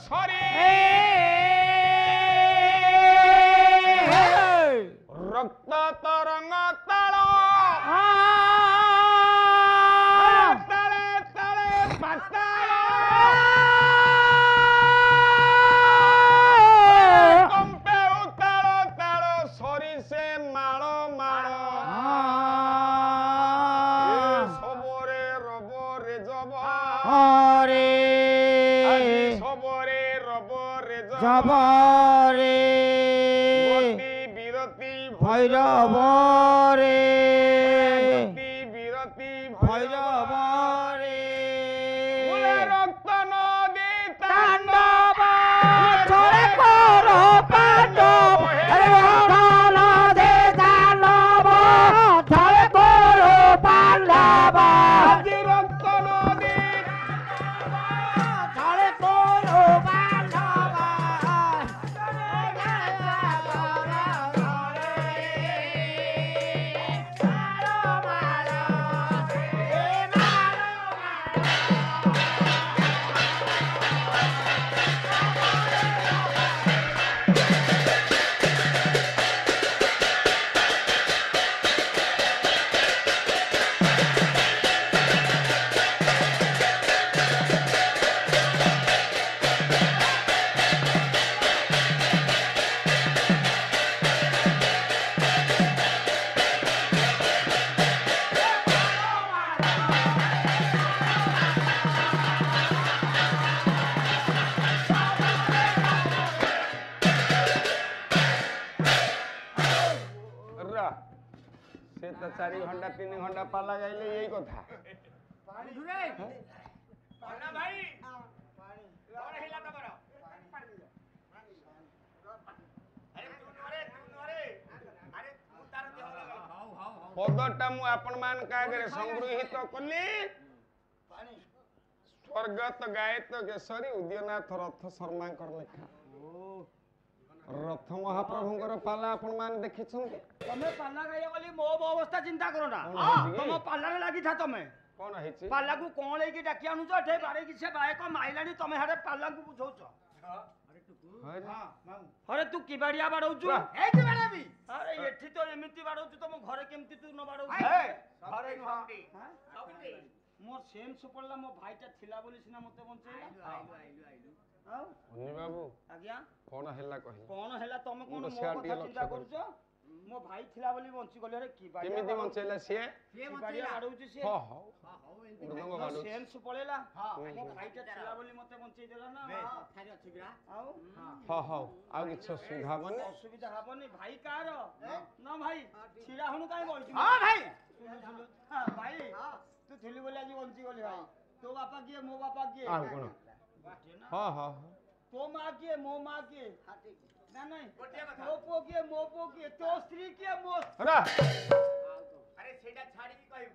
ସରି ରକ୍ତ ତରଙ୍ଗ ତାଳ জবরে বিরতি ভৈরবরে বিরতি ভৈরবরে রক্ত নদী তাণ্ডব ছড়ে করো পাণ্ডব নদী তাণ্ডব ছড়ে করো পাণ্ডব রক্ত নদী ছড়ে করো से तो 4 घंटा 3 घंटा पाला गाइले यही कथा ना भाई कौन हिला तमरो अरे तू नरे अरे तू तार देह लगा पदटा मु आपण मान का करे संग्रहित कली स्वर्गत गायत केसरी उदयनाथ रथ शर्मा कर लेखा रथ महाप्रभुଙ୍କର ପାଲା ଆପଣ ମାନେ ଦେଖିଛନ୍ତି ତମେ ପାଲା ଗାଇଆ ବୋଲି ମୋ ଅବସ୍ଥା ଚିନ୍ତା କର ନା ତମ ପାଲାରେ ଲାଗିଥା ତମେ କଣ ହେଇଛି ପାଲାକୁ କଣ ହେଇକି ଡାକି ଆଣୁଛ ଏଠେ ବାଡେଇକି ସେ ବାୟକ ମାଇଲାଣି ତମେ ହାଡେ ପାଲାକୁ ବୁଝଉଛ अरे तू कि बाड़िया बाड़ौचु ए कि बाड़ाबी अरे एठी तो एमिति बाड़ौचु तम घरे केमति तू न बाड़ौचु ए घरे सबटी मोर सेंस पड़ला मो भाईटा थिला बोली सिना मते बंचैला आइलु अन्नी बाबू आज्ञा कोन हेला कहि कोन हेला तमे कोन मो कथा चिंता करूछ मो भाई थिला बोली बंची गले रे कि बाड़िया केमिति बंचैला सिए बाड़िया बाड़ौचु सिए हो मृदंग बाड़ौ सेंस पड़ेला मो भाईटा थिला बोली मते बंचै देला ना थारी अछि बिरा आउ हो आ किछ सुविधा बने असुविधा हबनी भाई कार ना भाई छिड़ा हनु काई बोलछि हां भाई हां भाई तू थिली बोली आज बंची गली भाई तो बापा किए मो बापा किए आ कोन हां हां तो मां किए मो मां किए ना नहीं तो पो किए मो पो किए तो स्त्री किए मो अरे सेटा छाड़ी की कहू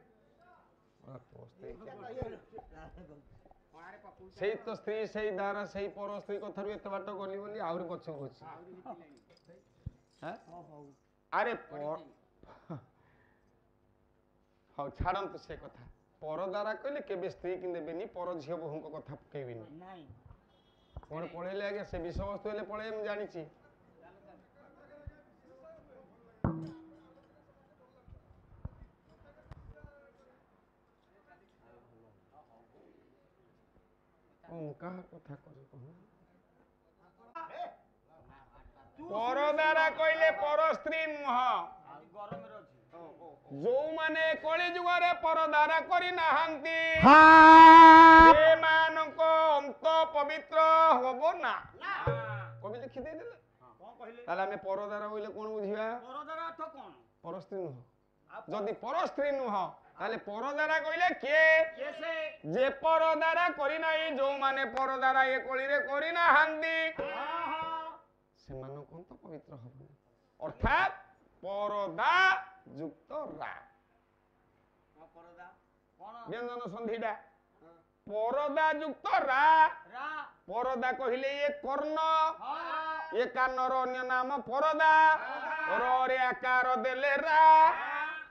सेई तो स्त्री सेई दारा सेई पर स्त्री कथारु एत बाट गली बोली आउरी पछ होछि हैं अरे हाउ छाड़ंत से कथा पर दारा कहले केबे स्त्री कि देबेनी पर झियो बहु को कथा पकेबिनी नहीं कोन पळेले आगे से विषय वस्तु हेले पळे हम जानि छी कहा कथा पर द्वारा कहले पर स्त्री नुह जो माने कली जुगरे पर द्वारा करी नाहंती से मानको अंत पवित्र होबो ना कवि लिखि दे देले कोन कहले ताले हमें पर द्वारा बोले कोन बुझिबा पर द्वारा अर्थ कोन पर स्त्री नुह जदि पर स्त्री नुह ताले पर द्वारा कहले के कैसे जे पर द्वारा करी नाही जो माने पर द्वारा ए कली रे करी नाहंती से मानको अंत पवित्र होबो अर्थात परदा युक्त रा परदा कोन व्यंजन संधिडा परदा युक्त रा रा परदा कहिले ये कर्ण ये कानर अन्य नाम परदा रे आकार देले रा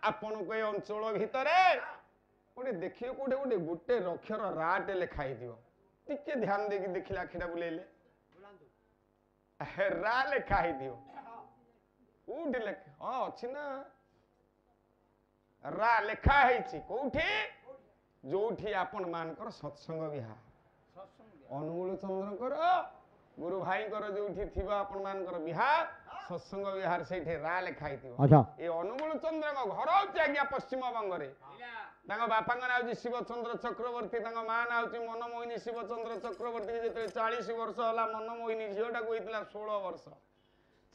आपण को ए अंचल भितरे ओडे देखियो कोडे ओडे गुटे अक्षर राटे लिखाई दियो टिके ध्यान देकी देखिला खिडा बुलेले रा लिखाई दियो उड लेख हां अछि ना रा लेखा हैछि कोठी जोठी आपण मानकर सत्संग विहार अनुगुल चंद्रकर गुरु भाईकर जोठी थिबा आपण मानकर विहार सत्संग विहार सेठे रा लेखाई थिबो अच्छा ए अनुगुल चंद्र को घर होछि आज्ञा पश्चिम बंग रे तांगा बापा का नाम शिवचंद्र चक्रवर्ती तांगा मां नाम होछि मनमोहिनी शिवचंद्र चक्रवर्ती जेते 40 वर्ष होला मनमोहिनी झियोटा को हितला 16 वर्ष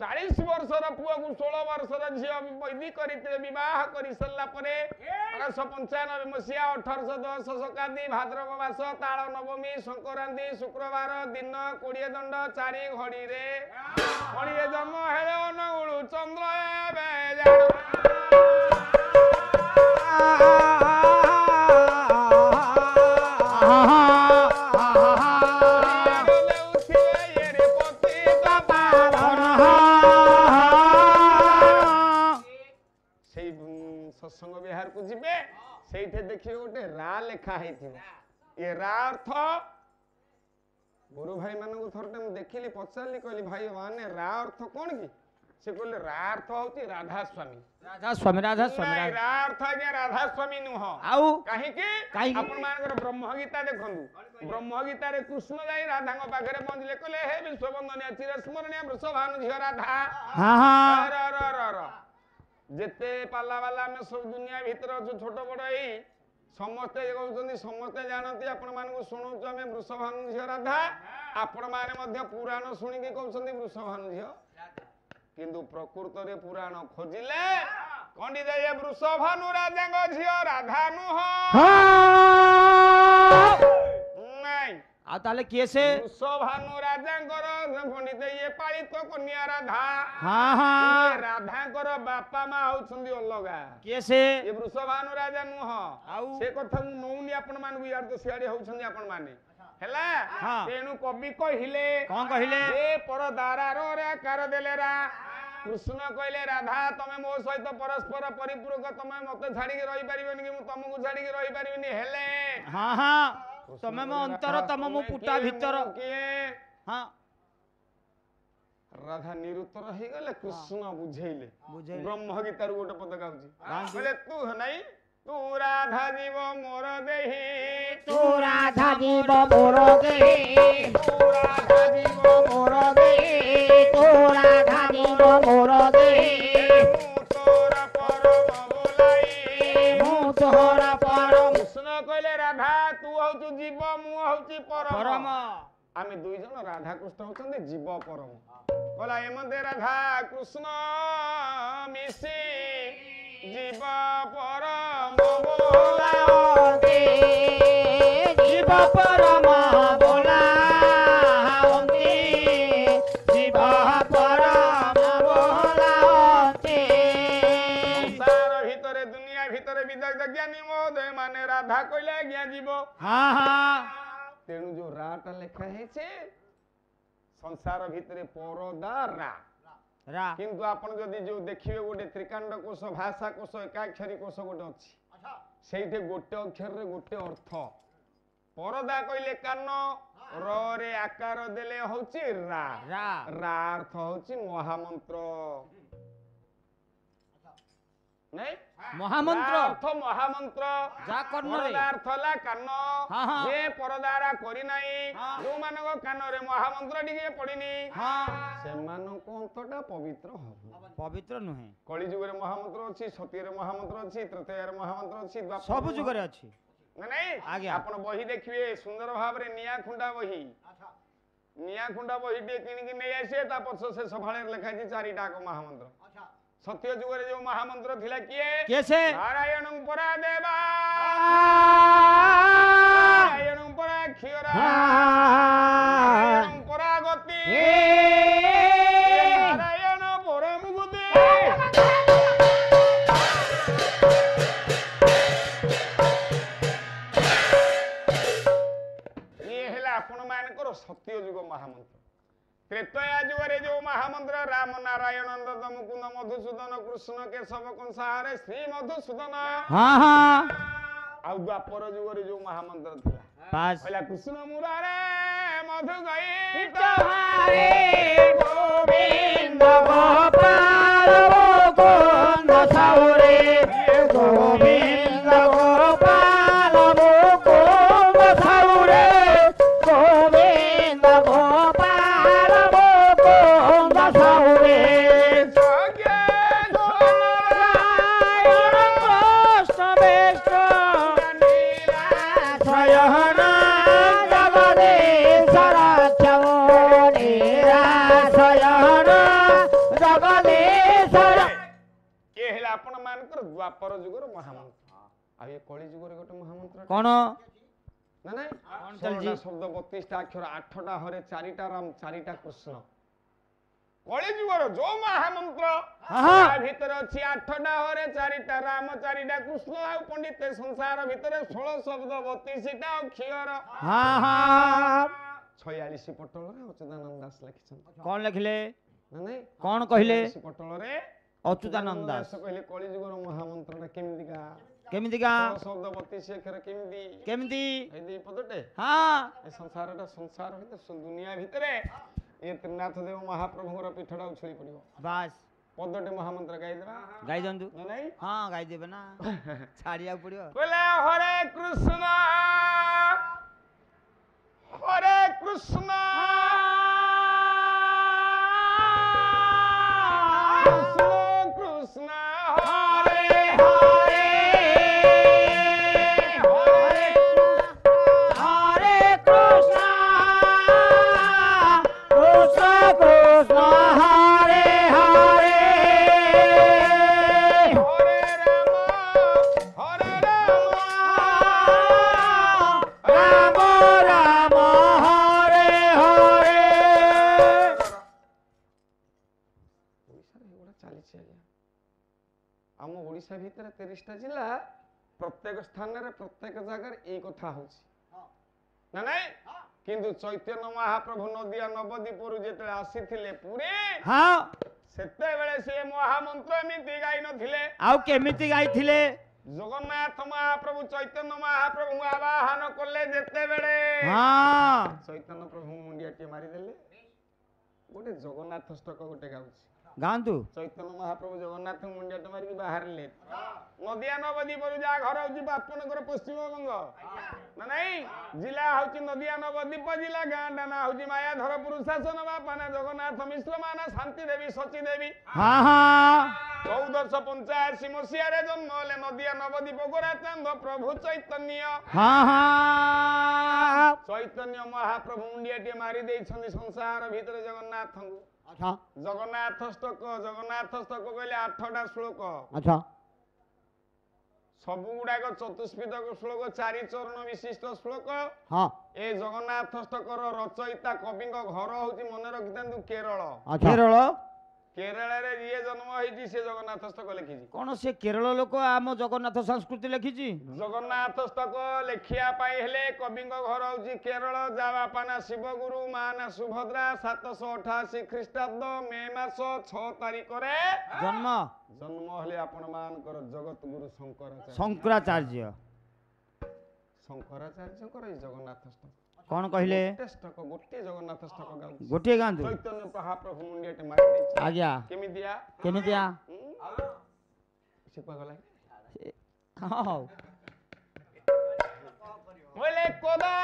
40 वर्षर पुआ को 16 वर्षर झियो वैदी करिते विवाह करि सल्ला परे 1895 मसिया 1810 शकाब्दी भाद्रव मास ताळ नवमी संक्रांति शुक्रवार दिन 20 दंड 4 घड़ी रे घड़िए जन्म हेले अनुगुल चंद्र बेजाण सत्संग विहार को जिबे सेठे देखिए गोटे रा लेखा हैथिबो ये रा अर्थ गुरु भाई मानन थरटे हम देखिली पचारली कहली भाई माने रा अर्थ कोन की से कहले रा अर्थ होती राधा स्वामी रा अर्थ के राधा स्वामी नुह आउ काहे की अपन मानकर ब्रह्म गीता देखंदु ब्रह्म गीता रे कृष्ण जाई राधा को पाखरे पहुंचले कहले हे विश्ववंदनीय चिरस्मरणीय वृषभानु झियो राधा हां र जेते पाला वाला में सब दुनिया भीतर जो छोट बड़ ही समस्ते कहउछन्ती समस्ते जानती आपण मान को सुनउछ हमें वृषभानु झियो राधा आपण माने मध्य पुराण सुनी के कहउछन्ती वृषभानु झियो किंतु प्रकृत रे पुराण खोजिले कोंडी जाय वृषभानु राजा झियो राधा नुह आ ताले केसे वृषभानु राजांकर पंडित ये पालित कन्या राधा हां हां राधांकर बापा मा होउछंदी अलगा केसे ये वृषभानु राजा नुह आउ से कथा मु नौनी आपण मान यार तो सियाडी होउछंदी आपण माने हैला हां तेनु कवि कहिले कोन कहिले ए पर दारा रो रे कार देलेरा कृष्ण कहले राधा तमे मो सहित परस्पर परिपूरक तमे मते छाडी के रही परिबनी कि मु तुमको छाडी के रही परिबनी हेले हां हां तमे मो अंतर तम मो पुटा भीतर हां राधा निरुत्तर हे गले कृष्ण बुझेइले ब्रह्म गीता रु गोटे पद गाउची कहले तू नहीं तू राधा जीव मोर देही तू राधा जीव मोर देही तू राधा जीव मोर देही तू राधा जीव मोर देही तोरा परम बोलाई मु तोरा परम कृष्ण कहले राधा तू हउचु जीव मु हउची परम आमे दुई जन राधा कृष्ण होचंदे जीव परम बोला एमते राधा कृष्ण मिसी जीव परम बोलाओते जीव परम बोलाओते जीव परम बोलाओते संसार भितरे दुनिया भितरे विदग्ध ज्ञानी महोदय माने राधा कहले आज्ञा जीव हां हां तेणु जो राटा लेखा है संसार भितरे परदा रा रा किंतु आपण जदी जो देखिबे गोटे त्रिकांड कोश भाषा कोश एकाक्षरी कोश गोटे अछि सेइठे गोटे अक्षर रे गोटे अर्थ परदा कहले कान र रे आकार देले होची रा रा रा अर्थ होची महामंत्र नहीं महामंत्र अर्थ महामंत्र जा कर्ण रे अर्थ ला कान हां हां जे परदारा करि नाही जो मानको कान रे महामंत्र टिके पडिनी हां से मानको अंतटा पवित्र हो पवित्र नुहे कली जुग रे महामंत्र अछि सत्य रे महामंत्र अछि तृतीय रे महामंत्र अछि सब जुग रे अछि नहीं आगे आपण बही देखिबे सुंदर भाव रे निया खुंडा बही निया खुंडा बही टे किनि कि नै आसे ता पछ से सभाळे लिखा अछि चारिटा को महामंत्र सत्य जुग रे जो महामंत्र थिला किए कैसे नारायण परा देवा नारायण परा क्षीरा नारायण परा गति नारायण परा मुक्ति ये हैला आपण मानकर सत्य जुग महामंत्र त्रेतया जुग रे जो महामंत्र राम नारायण नंद मुकुंद मधुसूदन कृष्ण केशव कंसारे श्री मधुसूदन हां हां आ द्वापर जुग रे जो महामंत्र थिला पास पहिला कृष्ण मुरारे मधु गई तुम्हारे गोविंद गोपाल मुकुंद सौरे गोविंद गोपाल मुकुंद सौरे गोविंद गोपाल मुकुंद सौरे द्वापर जुगर महामंत्र आ ये कली जुगर गोटे महामंत्र कोन ना नहीं चलजी शब्द 32 टा अक्षर 8 टा हरे 4 टा राम 4 टा कृष्ण कली जुगर जो महामंत्र आ भीतर अछि 8 टा हरे 4 टा राम 4 टा कृष्ण आ पंडित संसार भीतर 16 शब्द 32 टा अक्षर हां हां 46 पटल रे अच्युतानंद दास लिखिछन कोन लिखले ना नहीं कोन कहिले 46 पटल रे अच्युतानंद दास कहले कली जुगर महामंत्रटा केमितिका केमितिका शब्द 32 अक्षर केमिति केमिति ए दी पदटे हां ए संसारटा संसार भीतर दुनिया भीतरे ए त्रिनाथ देव महाप्रभुर पीठटा उछली पड़िबो बस पदटे महामंत्र गाई देबा गाई जंतु नहीं हां गाई देबे ना छाड़िया पड़ियो बोले हरे कृष्ण कृष्ण कृष्ण हरे हरे हरे हरे कृष्ण कृष्ण कृष्ण हरे हरे हरे राम राम राम ଚାଲିଛି ଆଜ୍ଞା। ଆମ ଓଡ଼ିଶା ଭିତରେ 30ଟା ଜିଲ୍ଲା ପ୍ରତ୍ୟେକ ସ୍ଥାନରେ ପ୍ରତ୍ୟେକ ଜାଗାରେ ଏଇ କଥା ହଉଛି ନା ନାଇଁ? କିନ୍ତୁ ଚୈତନ୍ୟ ମହାପ୍ରଭୁ ନଦିଆ ନବଦ୍ୱୀପରୁ ଯେତେବେଳେ ଆସିଥିଲେ ପୁରୀ ସେତେବେଳେ ସେ ମହାମନ୍ତ୍ର ଏମିତି ଗାଇ ନଥିଲେ। ଆଉ କେମିତି ଗାଇଥିଲେ? ଜଗନ୍ନାଥ ମହାପ୍ରଭୁ ଚୈତନ୍ୟ ମହାପ୍ରଭୁଙ୍କୁ ଆବାହନ କଲେ ଯେତେବେଳେ ଚୈତନ୍ୟ ପ୍ରଭୁ ମୁଣ୍ଡିଆଟିଏ ମାରିଦେଲେ। ଗୋଟେ ଜଗନ୍ନାଥ ଷ୍ଟକ ଗୋଟେ ଗାଉଛି, ଗାଆନ୍ତୁ। ଚୈତନ୍ୟ ମହାପ୍ରଭୁ ଜଗନ୍ନାଥ ମୁଣ୍ଡିଆଟେ ମାରିକି ବାହାରିଲେ। ନଦିଆ ନବଦ୍ୱୀପରୁ ଯାହା ଘର ହଉଛି ଆପଣଙ୍କର ପଶ୍ଚିମବଙ୍ଗ ନା ନାଇଁ? ଜିଲ୍ଲା ହଉଛି ନଦିଆ ନବଦ୍ୱୀପ ଜିଲ୍ଲା, ଗାଁ ଟା ନା ହଉଛି ମାୟାଧରପୁର ଶାସନ। ବାପା ନା ଜଗନ୍ନାଥ ମିଶ୍ର, ମା ନା ଶାନ୍ତି ଦେବୀ ସଚୀ ଦେବୀ। 1485 ମସିହାରେ ଜନ୍ମ ହେଲେ ନଦିଆ ନବଦ୍ୱୀପ ଗୋରାଚାନ୍ଦ ପ୍ରଭୁ ଚୈତନ୍ୟ। ଚୈତନ୍ୟ ମହାପ୍ରଭୁ ମୁଣ୍ଡିଆଟିଏ ମାରି ଦେଇଛନ୍ତି ସଂସାର ଭିତରେ ଜଗନ୍ନାଥଙ୍କୁ। ଜଗନ୍ନାଥ ସ୍ତକ କହିଲେ 8ଟା ଶ୍ଲୋକ। ସବୁ ଗୁଡାକ ଚତୁଷ୍ପଦକ ଶ୍ଲୋକ, 4 ଚରଣ ବିଶିଷ୍ଟ ଶ୍ଲୋକ। ଏ ଜଗନ୍ନାଥ ସ୍ତକର ରଚୟିତା କବିଙ୍କ ଘର ହଉଛି, ମନେ ରଖିଥାନ୍ତୁ, କେରଳ। କେରଳରେ ଯିଏ ଜନ୍ମ ହେଇଛି ସେ ଜଗନ୍ନାଥ ସ୍ତକ ଲେଖିଛି। କଣ ସେ କେରଳ ଲୋକ ଆମ ଜଗନ୍ନାଥ ସଂସ୍କୃତି ଲେଖିଛି? ଜଗନ୍ନାଥ ସ୍ତକ ଲେଖିବା ପାଇଁ ହେଲେ କବିଙ୍କ ଘର ହଉଛି କେରଳ। ଯା ବାପା ନା ଶିବଗୁରୁ, ମା ନା ସୁଭଦ୍ରା। 788 ଖ୍ରୀଷ୍ଟାବ୍ଦ ମେ ମାସ 6 ତାରିଖରେ ଜନ୍ମ ହେଲେ ଆପଣ ମାନଙ୍କର ଜଗତ ଗୁରୁ ଶଙ୍କରାଚାର୍ଯ୍ୟ। ଶଙ୍କରାଚାର୍ଯ୍ୟଙ୍କର ଏଇ ଜଗନ୍ନାଥ ସ୍ତକ କଣ କହିଲେ? ଗୋଟିଏ ଜଗନ୍ନାଥ ସ୍ତକ ଗାଉଛି, ଗୋଟିଏ ଗାଆନ୍ତୁ। ଚୈତନ୍ୟ ମହାପ୍ରଭୁ ମୁଣ୍ଡିଆଟେ ମାରି ଦେଇଛି। ଆଜ୍ଞା, କେମିତିଆ ସେ ପାଗଲା ବୋଲେ କୋଦା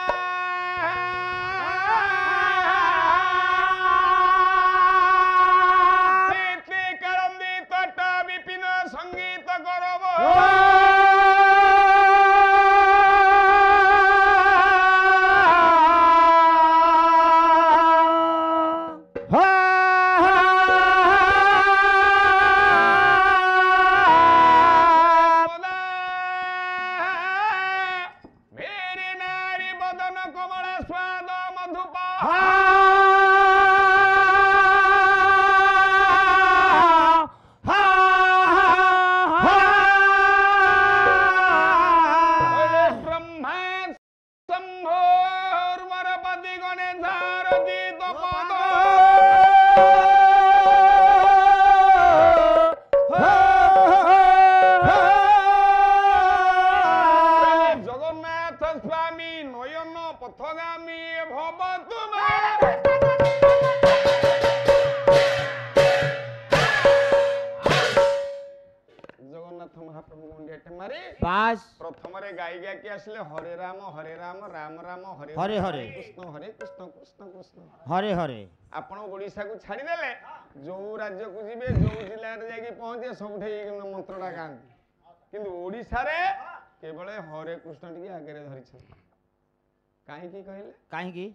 କାଳନ୍ଦୀ ତଟ ବିପିନ ସଙ୍ଗୀତ ଗରବ। प्रथम गाई गाई आसले हरे राम राम राम हरे हरे हरे कृष्ण कृष्ण कृष्ण हरे हरे। आपण ओडिशा को छाड़ीदेले जो राज्य को जीवे जो जिले में जाके पहुंचे सब मंत्रटा गाँति किंतु ओडिशा रे केवल हरे कृष्ण टी आगे धरी कहीं कहीं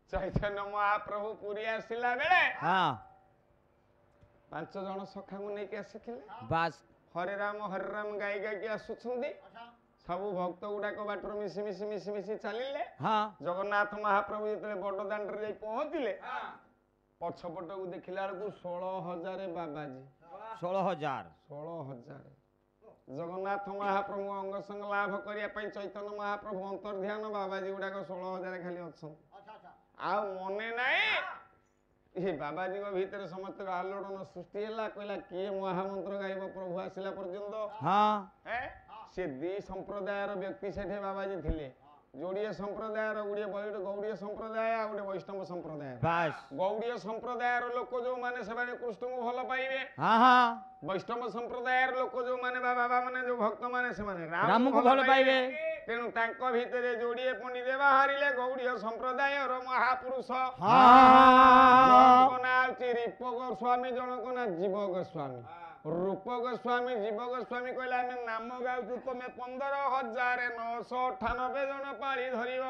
चैतन्य महाप्रभु पुरी आसला बेले हाँ 5 जन सखा को लेके आसी बास हरे राम गाई गाई आसुंदी सब भक्त गुड़ाक बाटर मिसी मिसी मिसी मिसी चलिले। हाँ जगन्नाथ महाप्रभु जो बड़ दाण्ड रे पहुंचले पछपट को देखला बेलू 16,000 बाबाजी 16,000 जगन्नाथ महाप्रभु अंग संग लाभ करने चैतन्य महाप्रभु अंतर्ध्यान बाबाजी गुड़ाक 16,000 खाली अच्छा आ मने नाई ये बाबाजी भीतर समस्त आलोड़न सृष्टि है कहला किए महामंत्र गाइब प्रभु आसला पर्यंत। हाँ से 2 संप्रदायर व्यक्ति सेठे बाबाजी थिले जोड़िए संप्रदायर गुड़िए गौड़ीय संप्रदाय आ गोटे वैष्णव संप्रदाय। गौड़ीय संप्रदायर लोक जो माने से कृष्ण को भल पाइबे। वैष्णव संप्रदायर लोक जो माने बाबा माने जो भक्त माने से माने राम को भल पाइबे। तेणु तांको भितरे जोड़िए पंडित बाहरिले गौड़ीय संप्रदायर महापुरुष रीप गोस्वामी जनक ना जीव गोस्वामी रूप गोस्वामी जीव गोस्वामी कहला नाम गाउछु तमे 15,998 जन पारी धरिव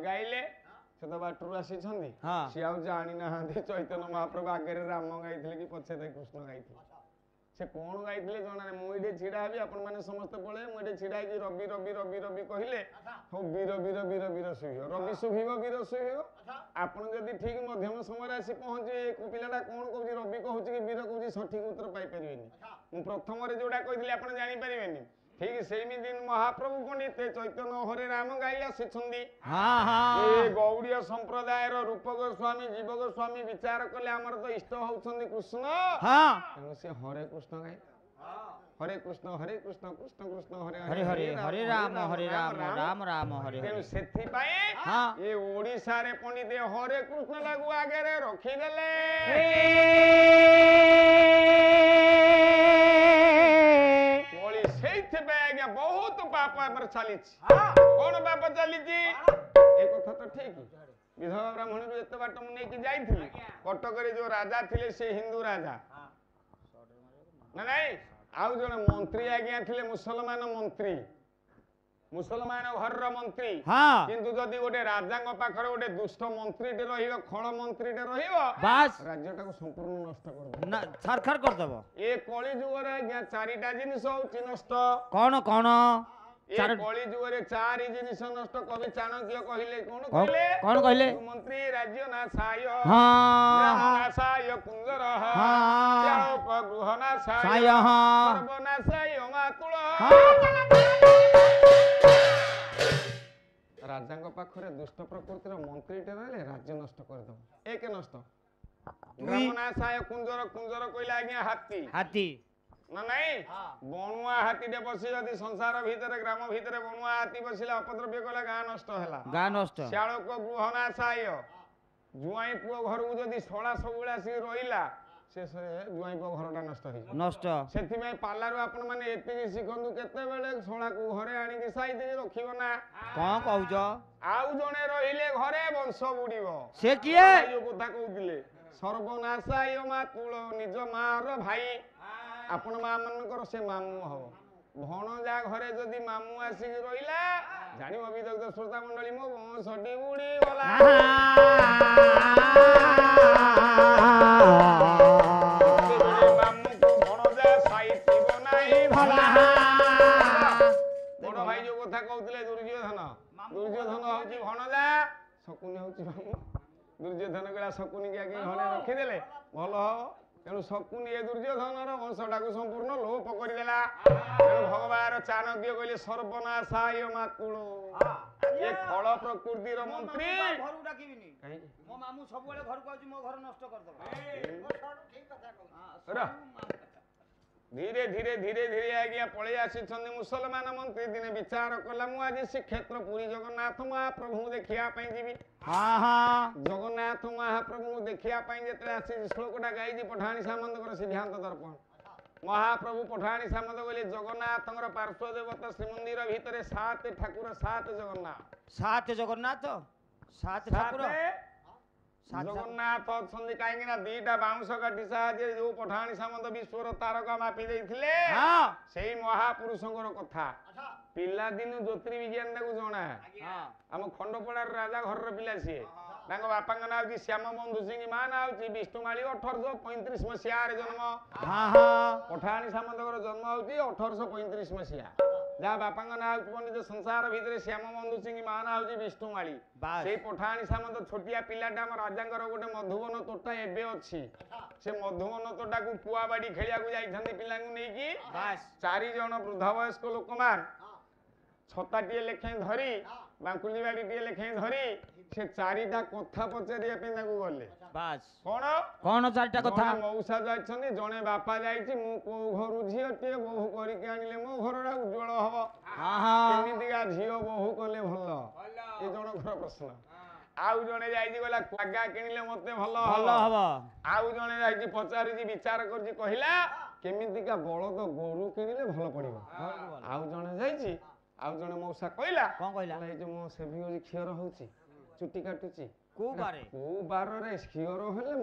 गाइले से तो बाटरू आसी सी आउ जानी ना चैतन्य महाप्रभु आगे राम गाइथिले कि पछे कृष्ण गाइथिले से कौन गाइले जना नहीं मुझे छिड़ा हेबी आपण मैंने समस्त पळे मुझे छिड़ा कि रवि रवि रवि रवि कहले हो वीर वीर वीर वीर सुहियो रवि सुहियो वीर सुहियो आपण जदी ठीक मध्यम समय आसी पहुंचे पिलाटा कौन कहूची रवि कहूची कि वीर कहूची सठिक उत्तर पाई परिबेनी मु प्रथम रे जोडा कहितले आपण जानि परिबेनी ठीक सेमी दिन महाप्रभु पंडित चैतन्य हरे राम गाई आसी हाँ हाँ ये गौड़ीय संप्रदाय रूप गोस्वामी जीव गोस्वामी विचार कले आमर तो इष्ट होउछन्दी कृष्ण हाँ तेणु से हरे कृष्ण गाई हरे कृष्ण कृष्ण कृष्ण हरे हरे हरे हरे राम राम राम हरे तेणु सेथि पाए हाँ ये ओडिसा रे पंडित हरे कृष्ण लागू आगे रे रखी देले बहुत पाप आमर चली कौन पाप चली कथा तो ठीक विधवा ब्राह्मण एत बाट मुझे जाइली कटक जो राजा थिले से हिंदू राजा ना नहीं आउ जन मंत्री आज्ञा थिले मुसलमान घर मंत्री हाँ किंतु जदि गोटे राजा पाखरे गोटे दुष्ट मंत्री रहिबो खळ मंत्री रहिबो बस राज्यटा को संपूर्ण नष्ट कर ना सरकार कर दबो ए कली जुग रे आज्ञा चारिटा जिनिस होची नष्ट कौन कौन ए कली जुग रे चारि जिनिस नष्ट कवि चाणक्य कहिले कौन कहले मंत्री राज्य नाशाय हाँ ग्राम नाशाय कुंजर हाँ गृह नाशाय साय हाँ सर्वनाशाय मातुल राजा पाखरे दुष्ट प्रकृतिर मंत्री रहे राज्य नष्ट करदब एक नष्ट ग्राम नाशाय कुंजर कुंजर कहला आज्ञा हाथी हाथी ना नहीं बणुआ हाथी टे बसी जदि संसार भितर ग्राम भितर बणुआ हाथी बसिला अपद्रव्य कला गाँ नष्ट हैला गाँ नष्ट श्यालक गृह नाशाय जुआई पुओ घर को जदि शला सबुला आसी रहिला से जुआई पुओ घरटा नष्ट है नष्ट सेथि में पालारु आपण माने एतिकी सिखंदु केते बेले शला को घरे आनी कि साई दे रखिबो ना कौन कहउज आउ जणे रहिले घरे वंश बुडीबो से किए जो कथा कहउतिले सर्वनाशाय मातुल निज मार भाई आपण मा मनकर से मामू हबो भणजा घरे जदि मामू आसी रहिला जानिबो विदग्ध श्रोता मंडली मो वंशटी बुडी गला मामू को भणजा साइति बनाई भला बड़ भाई जो कथा कहउतिले दुर्योधन होची भणजा शकुनी होची मामू दुर्योधन गला शकुनी के आगे घरे रखी देले भलो हो तेणु शकुनी ए दुर्योधन वंशटा को संपूर्ण लोप करदेला तेणु भगवान चाणक्य कहले सर्वनाशाय मातुल ये फल प्रकृतिर मंत्री घर डाकिबिनी काहे मो मामू सब बेले घर को आउची मो घर नष्ट कर दबो ठीक कथा रा धीरे धीरे धीरे धीरे आज्ञा पळे आसी मुसलमान मंत्री दिने विचार कला मु आज श्रीक्षेत्र पुरी जगन्नाथ महाप्रभु देखिया पई जीवी हाँ हाँ जगन्नाथ महाप्रभु देखिया पई जेते आसी श्लोकटा गाई पठाणी सामंत सिद्धांत दर्पण महाप्रभु पठाणी सामंत कहले जगन्नाथ पार्श्व देवता श्रीमंदिर भितर 7 ठाकुर 7 जगन्नाथ सात ठाकुर जगन्नाथ अच्छी कहीं दीटा बाउंस काटी साहाଯ୍य जो पठाणी सामंत विश्वर तारका मापी देथिले से महापुरुषंकर कथा पिला दिन ज्योतिर्विज्ञान को जना आम खंडपड़ार राजा घर पिला सी बापा ना हूँ श्याम बंधु सिंह मां ना हूँ विष्णुमाली 1835 मसीह जन्म पठाणी सामंत जन्म हूँ 1835 मसीहा जहाँ बापा ना हूँ पंडित संसार भितर श्याम बंधु सिंह मां ना हूँ विष्णुमाली से पठाणी सामंत छोटिया पिलाटा आम राजा गोटे मधुबन तोटा एबे अच्छी से मधुबन तोटा को पुआ बाड़ी खेलिया जाइछन्ति पिला नहीं 4 जन वृद्ध वयस्क लोक मान छताटे लेखे धरी बांकुली बाड़ी लेखे धरी से 4टा कथा पचारिया गले कौन 4टा कथा मौसा जाइछन्ति जणे बापा जाइछि मु को घरु झियोटे बहु करिके आनिले मो घरटा उज्जवल हबो केमितिका झियो बहु कले भल ए जनकर प्रश्न आउ जणे जाइछि गला कागा किनिले मते भल हबो आउ जणे जाइछि पचारिछि विचार करछि कहिला केमितिका बळद गोरु किनिले भल पड़िबो आउ जणे जाइछि आउ जणे मौसा कहिला कोन कहिला ए जे मो सेभिंग खियर होउछि चुटी काटुछि को बार रे खियर हेले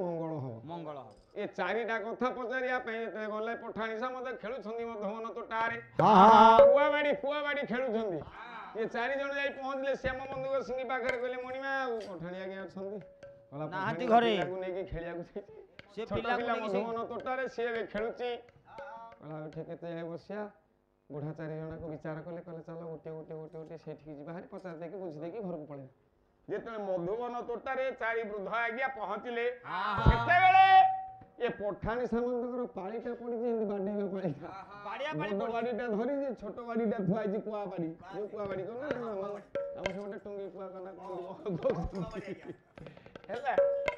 मंगल हो ए 4टा कथा पचारिया पे गले पठाणी सामंत खेलुछन्ति मधुबन तोटारे कुआ बाड़ी खेलुछन्ति ये 4 जण जाई पहुंचले श्याम बंधु सिंह पाखरे कहले मणिमा पठाणी आगे छन्ति नाहाती घरे लागु नै कि खेलिया को से पिला मधुबन तोटारे से खेलुछि କହିଲା ଏଠି କେତେ ଯାଏ ବସିବା ବୁଢ଼ା 4 ଜଣକୁ ବିଚାର କଲେ କହିଲେ ଚାଲ ଗୋଟିଏ ସେଇଠିକି ଯିବା ହାରି ପଚାରି ଦେଇକି ବୁଝି ଦେଇକି ଘରକୁ ପଳେଇବା। ଯେତେବେଳେ ମଧୁବନ ତୋଟାରେ 4 ବୃଦ୍ଧ ଆଜ୍ଞା ପହଞ୍ଚିଲେ ସେତେବେଳେ ଏ ପଠାଣି ସାମନ୍ତଙ୍କର ପାଳିଟା ପଡିଛି ଏମିତି ବାଡେଇବା ପାଳିଟା ବଡ ବାଡିଟା ଧରିଛି ଛୋଟ ବାଡିଟା ଥୁଆ ହେଇଛି କୁଆ ବାଡି ଯୋଉ କୁଆ ବାଡି କଣ ଆମ ସେପଟେ ଟୁଙ୍ଗି କୁଆ କନା ହେଲା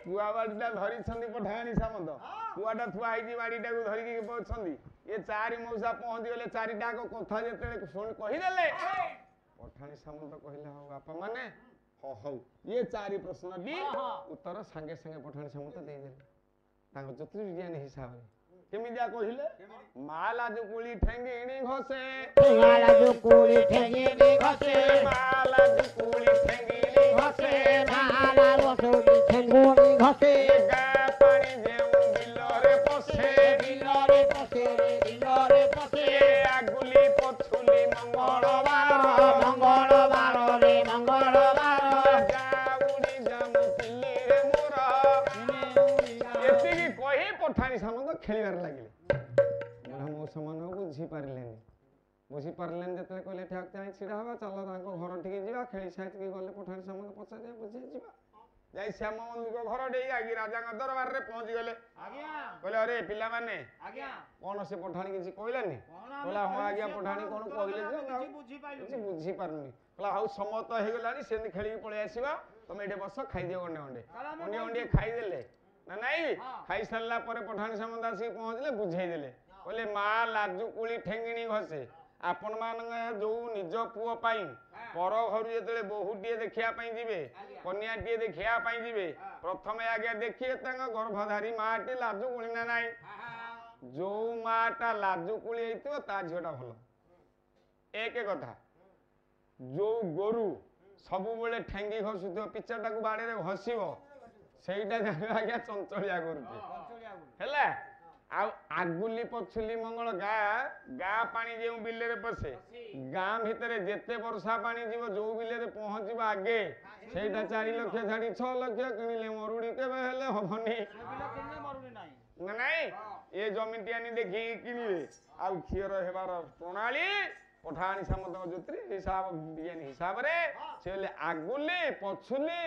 କୁଆ ବାଡିଟା ଧରିଛନ୍ତି ପଠାଣି ସାମନ୍ତ କୁଆଟା ଥୁଆ ହେଇଛି ବାଡିଟାକୁ ଧରିକି ଅଛନ୍ତି। ଏ 4 ମଉସା ପହଞ୍ଚିଗଲେ 4ଟା କଥା ଯେତେବେଳେ ଶୁଣି କହିଦେଲେ ପଠାଣି ସାମନ୍ତ କହିଲେ ହଉ ବାପା ମାନେ ହଉ ଇଏ 4 ପ୍ରଶ୍ନଟି ଉତ୍ତର ସାଙ୍ଗେ ସାଙ୍ଗେ ପଠାଣି ସାମନ୍ତ ଦେଇଦେଲେ ତାଙ୍କ ଜ୍ୟୋତିର୍ବିଜ୍ଞାନୀ ହିସାବରେ। କେମିତିଆ କହିଲେ ମାଲା ଜୁକୁଳି ଠେଙ୍ଗିଣି ଘଷେ ମାଲା ଜୁକୁଳି ଠେଙ୍ଗିଣି ଘଷେ ମାଲା ଜୁକୁଳି ଠେଙ୍ଗିଣି ଘଷେ ମାଲା ଜୁକୁଳି ଠେଙ୍ଗିଣି ଘଷେ ଗାଁ ପାଣି ଯେଉଁ ବିଲରେ ପଶେ ବିଲରେ ପଶେ ଆଗୁଲି ପଛୁଲି ମଙ୍ଗଳବାରରେ ଯାଉଡ଼ି ଜାମୁ ପିଲିରେ ମୋର ଏତିକି କହି ପଠାଣି ସାମନ୍ତ ଖେଳିବାରେ ଲାଗିଲେ। ବୁଢ଼ା ମଉସାମାନଙ୍କୁ ବୁଝିପାରିଲେନି ଯେତେବେଳେ କହିଲେ ଠାକ୍ ଚାହିଁ ଛିଡ଼ା ହେବା ଚାଲ ତାଙ୍କ ଘର ଟିକେ ଯିବା ଖେଳି ସାରିକି ଗଲେ ପଠାଣି ସାମନ୍ତ ପଚାରିବା ବୁଝେଇ ଯିବା। ଯାଇ ଶ୍ୟାମ ବନ୍ଧୁଙ୍କ ଘର ଡେଇ ଆଗି ରାଜାଙ୍କ ଦରବାରରେ ପହଞ୍ଚିଗଲେ। କହିଲେ ଅରେ ପିଲାମାନେ କଣ ସେ ପଠାଣି କିଛି କହିଲାନି? କହିଲା ହଁ ଆଜ୍ଞା ପଠାଣି କଣ କହିଲେ ଯେ କିଛି ବୁଝିପାରୁନି। କହିଲା ହଉ ସମୟ ତ ହେଇଗଲାଣି ସେମିତି ଖେଳିକି ପଳେଇ ଆସିବା ତମେ ଏଠି ବସ ଖାଇଦିଅ ଗଣ୍ଡେ ଖାଇଦେଲେ ନା ନାଇଁ ଖାଇସାରିଲା ପରେ ପଠାଣି ସାମନ୍ତ ଆସିକି ପହଞ୍ଚିଲେ ବୁଝେଇଦେଲେ କହିଲେ ମା ଲାଜୁକୁଳି ଠେଙ୍ଗିଣି ଘଷେ ଆପଣ ମାନଙ୍କ ଯୋଉ ନିଜ ପୁଅ ପାଇଁ ପର ଘରୁ ଯେତେବେଳେ ବୋହୂଟିଏ ଦେଖିବା ପାଇଁ ଯିବେ କନ୍ୟାଟିଏ ଦେଖିବା ପାଇଁ ଯିବେ ପ୍ରଥମେ ଆଜ୍ଞା ଦେଖିବେ ତାଙ୍କ ଗର୍ଭଧାରୀ ମାଟି ଲାଜୁକୁଳି ନା ନାଇଁ। ଯୋଉ ମାଟା ଲାଜୁକୁଳି ହେଇଥିବ ତା ଝିଅଟା ଭଲ। ଏକ କଥା ଯୋଉ ଗୋରୁ ସବୁବେଳେ ଠେଙ୍ଗି ଘଷୁଥିବ ପିଚାଟାକୁ ବାଡିରେ ଘଷିବ ସେଇଟା ଆଜ୍ଞା ଚଞ୍ଚଳିଆ କରୁଛି ହେଲା। ଆଉ ଆଗୁଲି ପଛୁଲି ମଙ୍ଗଳ ଗାଁ ପାଣି ଯେଉଁ ବିଲରେ ପଶେ ଗାଁ ଭିତରେ ଯେତେ ବର୍ଷା ପାଣି ଯିବ ଯୋଉ ବିଲରେ ପହଞ୍ଚିବ ଆଗେ ସେଇଟା 4 ଲକ୍ଷ ଛାଡି 6 ଲକ୍ଷ କିଣିଲେ ମରୁଡି କେବେ ହେଲେ ହବନି ନା ନାଇଁ। ଏ ଜମିଟି ଆଣି ଦେଖିକି କିଣିବେ ଆଉ କ୍ଷୀର ହେବାର ପ୍ରଣାଳୀ ପଠାଣି ସାମନ୍ତଙ୍କ ଜ୍ୟୋତିରେ ହିସାବରେ ସେ ହେଲେ ଆଗୁଲି ପଛୁଲି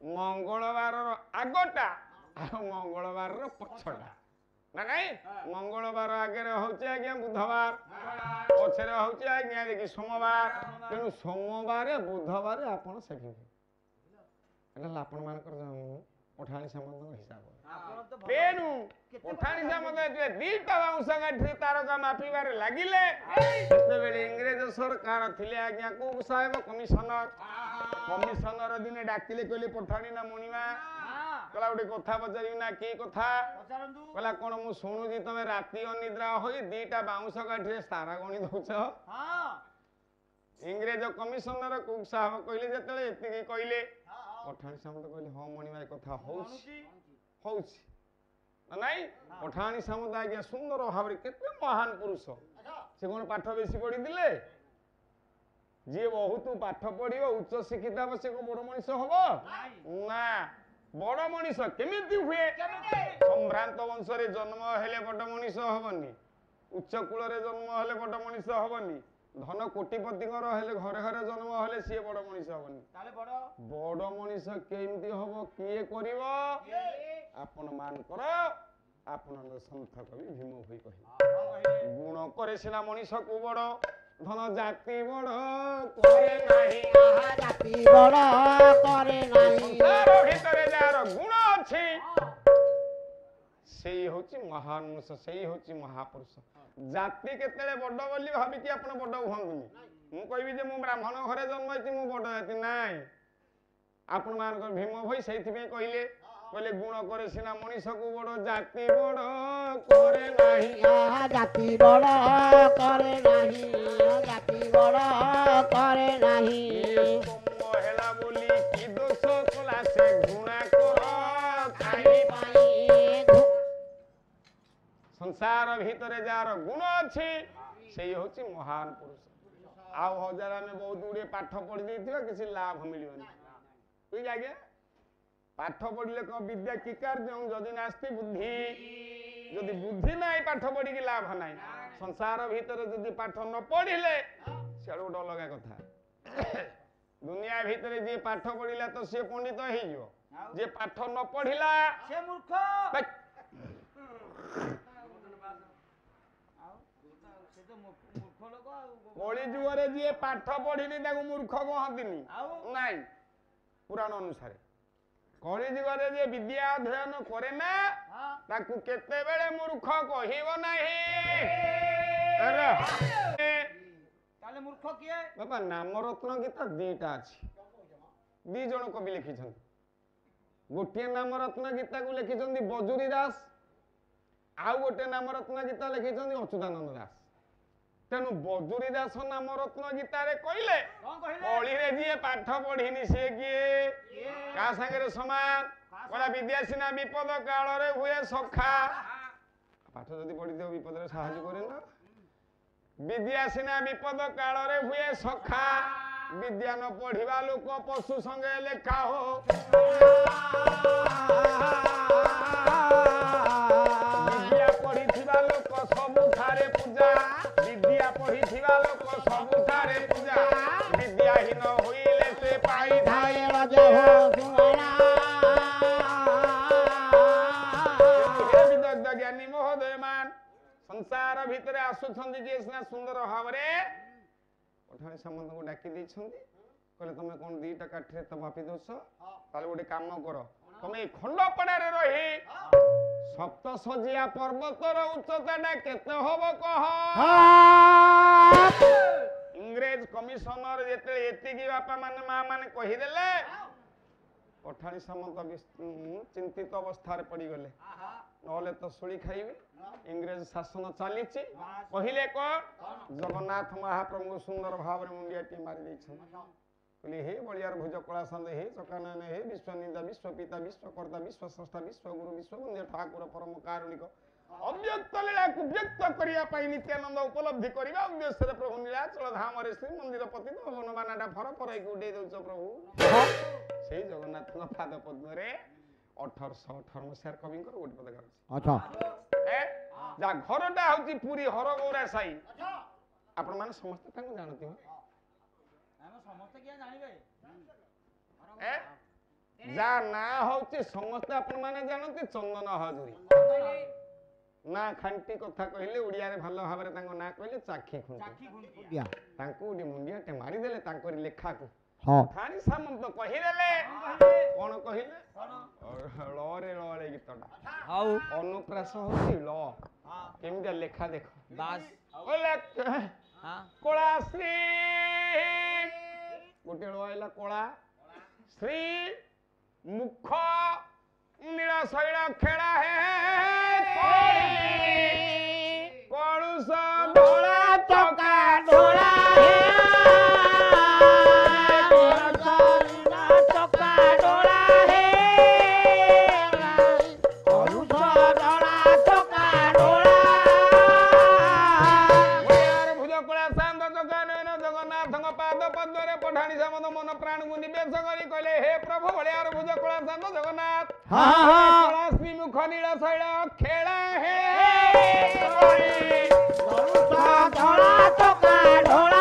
ମଙ୍ଗଳବାରର ଆଗଟା ଆଉ ମଙ୍ଗଳବାରର ପଛଟା ନା ନାଇଁ। ମଙ୍ଗଳବାର ଆଗରେ ହଉଛି ଆଜ୍ଞା ବୁଧବାର ପଛରେ ହଉଛି ଆଜ୍ଞା ଦେଖି ସୋମବାର ତେଣୁ ସୋମବାର ବୁଧବାର ଆପଣ ସେଠି ଏଟା ହେଲା ଆପଣ ମାନଙ୍କର ପଠାଣି ସାମନ୍ତଙ୍କ ହିସାବ। ତେଣୁ ପଠାଣି ସାମନ୍ତ ଦିଟା ବାଉଁଶ ଗାଠିରେ ତାରକା ମାପିବାରେ ଲାଗିଲେ ସେତେବେଳେ ଇଂରେଜ ସରକାର ଥିଲେ ଆଜ୍ଞା କୋଉ ସାହେବ କମିଶନର ଦିନେ ଡାକିଲେ କହିଲେ ପଠାଣି ନା ମଣିମା କହିଲା ଗୋଟେ କଥା ପଚାରିବି ନା କି କଥା? କହିଲା କଣ ମୁଁ ଶୁଣୁଛି ତମେ ରାତି ଅନିଦ୍ରା ହୋଇ 2ଟା ବାଉଁଶ କାଠିରେ ତାରା ଗଣି ଦଉଛ। ଇଂରେଜ କମିଶନର କୁକ୍ ସାହେବ କହିଲେ ଯେତେବେଳେ ଏତିକି କହିଲେ ପଠାଣି ସାମନ୍ତ କହିଲେ ହଁ ମଣିମା ଏ କଥା ହଉଛି ନା ନାଇଁ। ପଠାଣି ସାମନ୍ତ ଆଜ୍ଞା ସୁନ୍ଦର ଭାବରେ କେତେ ମହାନ ପୁରୁଷ ସେ କଣ ପାଠ ବେଶୀ ପଢିଥିଲେ? ଯିଏ ବହୁତ ପାଠ ପଢିବ ଉଚ୍ଚ ଶିକ୍ଷିତ ହବ ସେ କଣ ବଡ ମଣିଷ ହବ ନା। ବଡ ମଣିଷ କେମିତି ହୁଏ? ସମ୍ଭ୍ରାନ୍ତ ବଂଶରେ ଜନ୍ମ ହେଲେ ବଡ ମଣିଷ ହବନି, ଉଚ୍ଚ କୂଳରେ ଜନ୍ମ ହେଲେ ବଡ ମଣିଷ ହବନି, ଧନ କୋଟିପତିଙ୍କର ହେଲେ ଘରେ ଘରେ ଜନ୍ମ ହେଲେ ସିଏ ବଡ ମଣିଷ ହବନି। ବଡ ମଣିଷ କେମିତି ହବ କିଏ କରିବ? ଆପଣ ମାନଙ୍କର ଆପଣଙ୍କ ସନ୍ଥ କବି ଭୀମ ଭୋଇ କହିଲେ ଗୁଣ କରେ ସିନା ମଣିଷକୁ ବଡ ଧନ ଜାତି ବଡ କରେ ନାହିଁ ସଂସାର ଭିତରେ ଯାହାର ଗୁଣ ଅଛି ସେଇ ହଉଛି ମହାନ ମଣିଷ, ସେଇ ହଉଛି ମହାପୁରୁଷ। ଜାତି କେତେବେଳେ ବଡ ବୋଲି ଭାବିକି ଆପଣ ବଡ ହୁଅନ୍ତୁନି। ମୁଁ କହିବି ଯେ ମୁଁ ବ୍ରାହ୍ମଣ ଘରେ ଜନ୍ମ ହେଇଛି ମୁଁ ବଡ ଜାତି ନାଇଁ। ଆପଣ ମାନଙ୍କର ଭୀମ ଭୋଇ ସେଇଥିପାଇଁ କହିଲେ ଗୁଣ କରେ ସିନା ମଣିଷକୁ ବଡ ଜାତି ବଡ କରେ ନାହିଁ ହେଲା ବୋଲି କି ଦୋଷ କଲା ସେ ଘୃଣା କର ସଂସାର ଭିତରେ ଯାହାର ଗୁଣ ଅଛି ସେଇ ହଉଛି ମହାନ ପୁରୁଷ। ଆଉ ହଜାର ଆମେ ବହୁତ ଗୁଡିଏ ପାଠ ପଢି ଦେଇଥିବା କିଛି ଲାଭ ମିଳିବନି। ବୁଝିଲେ ଆଜ୍ଞା? ପାଠ ପଢିଲେ କଣ ବିଦ୍ୟା କି କାର୍ଯ୍ୟ ଯଦି ନାସ୍ତି ବୁଦ୍ଧି যদি বুদ্ধি নাই পাঠ পড়িকি লাভ নাই সংসার ভিতরে যদি পাঠ ন পড়িলে সেটা গোটে অଲଗা কথা দুনিয়া ভিতরে যে পাঠ পড়িলা তো সে পণ্ডিত হইଯିବ যে পাঠ ন পড়িলা সে মূর্খ কলি যুগরে যে পাঠ পড়িনি তাকে মূর্খ কহন্তিনি নাই পুরাণ অনুসারে কলি যুগরে যে বিদ্যা অধ্যয়ন করে না তাকে কেতেবেলে মূর্খ কহিব ନାହିଁ তাহলে মূর্খ কিয়ে বাবা নামরত্ন গীতা দুইটা আছে ଦି ଜଣ କବି ଲେଖିଛନ୍ତି ଗୋଟିଏ ନାମରତ୍ନ ଗୀତାକୁ ଲେଖିଛନ୍ତି ବଜୁରୀ ଦାସ ଆଉ ଗୋଟେ ନାମରତ୍ନ ଗୀତା ଲେଖିଛନ୍ତି ଅଚ୍ୟୁତାନନ୍ଦ ଦାସ ତେଣୁ ବଜୁରୀ ଦାସ ନାମରତ୍ନ ଗୀତାରେ କହିଲେ କଳିରେ ଯିଏ ପାଠ ପଢିନି ସିଏ କିଏ କାହା ସାଙ୍ଗରେ ସମାନ କହିଲା ବିଦ୍ୟା ସିନା ବିପଦ କାଳରେ ହୁଏ ସଖା ପାଠ ଯଦି ପଢିଥିବ ବିପଦରେ ସାହାଯ୍ୟ କରେ ନା ବିଦ୍ୟା ସିନା ବିପଦ କାଳରେ ହୁଏ ସଖା ବିଦ୍ୟା ନ ପଢିବା ଲୋକ ପଶୁ ସଙ୍ଗେ ଲେଖା ହୋ ବିଦ୍ୟା ପଢିଥିବା ଲୋକ ସବୁଠାରେ ପୂଜା ବିଦ୍ୟା ପଢିଥିବା ଲୋକ ସବୁଠାରେ ପୂଜା ବିଦ୍ୟାହୀନ ହୋଇଲେ ସେ ପାଇଥାଏ ଜ୍ଞାନୀ ମହୋଦୟ ମାନ ସଂସାର ଭିତରେ ଆସୁଛନ୍ତି ଯିଏ ସିନା ସୁନ୍ଦର ଭାବରେ ପଠାଣି ସାମନ୍ତଙ୍କୁ ଡାକି ଦେଇଛନ୍ତି କହିଲେ ତମେ କଣ ଦିଟା କାଠିରେ ତ ମାପି ଦଉଛ ତାହେଲେ ଗୋଟେ କାମ କର ତମେ ଏଇ ଖଣ୍ଡପଡାରେ ରହି ସପ୍ତଶଯ୍ୟା ପର୍ବତର ଉଚ୍ଚତାଟା କେତେ ହବ କହ ଇଂରେଜ କମିଶନର ଯେତେବେଳେ ଏତିକି ବାପା ମାନେ ମା ମାନେ କହିଦେଲେ ପଠାଣି ସାମନ୍ତ ଚିନ୍ତିତ ଅବସ୍ଥାରେ ପଡିଗଲେ ନହେଲେ ତ ଶୁଳି ଖାଇବେ ଇଂରେଜ ଶାସନ ଚାଲିଛି କହିଲେ କଣ ଜଗନ୍ନାଥ ମହାପ୍ରଭୁ ସୁନ୍ଦର ଭାବରେ ମୁଣ୍ଡିଆଟିଏ ମାରି ଦେଇଛନ୍ତି କହିଲେ ହେ ବଳିଆର ଭୁଜ କଳା ସାନ୍ଦ ହେ ଚକାନୟନ ହେ ବିଶ୍ୱନିନ୍ଦା ବିଶ୍ୱପିତା ବିଶ୍ୱକର୍ତ୍ତା ବିଶ୍ୱସ୍ରଷ୍ଟା ବିଶ୍ୱଗୁରୁ ବିଶ୍ୱବନ୍ଧ୍ୟ ଠାକୁର ପରମ କାରୁଣିକ ଅବ୍ୟକ୍ତ ଲୀଳାକୁ ବ୍ୟକ୍ତ କରିବା ପାଇଁ ନିତ୍ୟାନନ୍ଦ ଉପଲବ୍ଧି କରିବା ଉଦ୍ଦେଶ୍ୟରେ ପ୍ରଭୁ ନୀଳାଚଳ ଧାମରେ ଶ୍ରୀମନ୍ଦିର ପତିତ ଭବନ ବାନାଟା ଫର ଫରଇକି ଉଡେଇ ଦଉଛ ପ୍ରଭୁ ସେଇ ଜଗନ୍ନାଥଙ୍କ ପାଦ ପଦ୍ମରେ 1818 ମସିହାର କବିଙ୍କର ଗୋଟେ ପଦ ଗାଉଛି ଯା ଘରଟା ହଉଛି ପୁରୀ ହରଗୌରା ସାହି ଆପଣ ମାନେ ସମସ୍ତେ ତାଙ୍କୁ ଜାଣୁଥିବେ ଯା ନାଁ ହଉଛି ସମସ୍ତେ ଆପଣ ମାନେ ଜାଣନ୍ତି ଚନ୍ଦନ ହଜୁରୀ ନା ଖାଣ୍ଟି କଥା କହିଲେ ଓଡିଆରେ ଭଲ ଭାବରେ ତାଙ୍କ ନାଁ କହିଲେ ଚାଖି ଖୁଣ୍ଟି ତାଙ୍କୁ ଗୋଟେ ମୁଣ୍ଡିଆଟେ ମାରିଦେଲେ ତାଙ୍କରି ଲେଖାକୁ ପଠାଣି ସାମନ୍ତ କହିଦେଲେ କଣ କହିଲେ ଳରେ ଳରେ ଗୀତଟା ଅନୁପ୍ରାସ ହଉଛି ଲ କେମିତିଆ ଲେଖା ଦେଖ କଳା ଶ୍ରୀ ଗୋଟେ ଳ ହେଲା କଳା ଶ୍ରୀ ମୁଖ ନୀଳ ଶୈଳ ଖେଳା ହେ କଳୁଷ ଧଳା ଚକା ଢୋଳା ପଠାଣି ସାମନ୍ତ ମନ ପ୍ରାଣକୁ ନିବେଶ କରି କହିଲେ ହେ ପ୍ରଭୁ ବଳିଆର ଭୁଜ କଳା ସାନ୍ଦ ଜଗନ୍ନାଥ କଳା ଶ୍ରୀ ମୁଖ ନୀଳ ଶୈଳ ଖେଳା ହେ ଧଳା ଚକା ଢୋଳା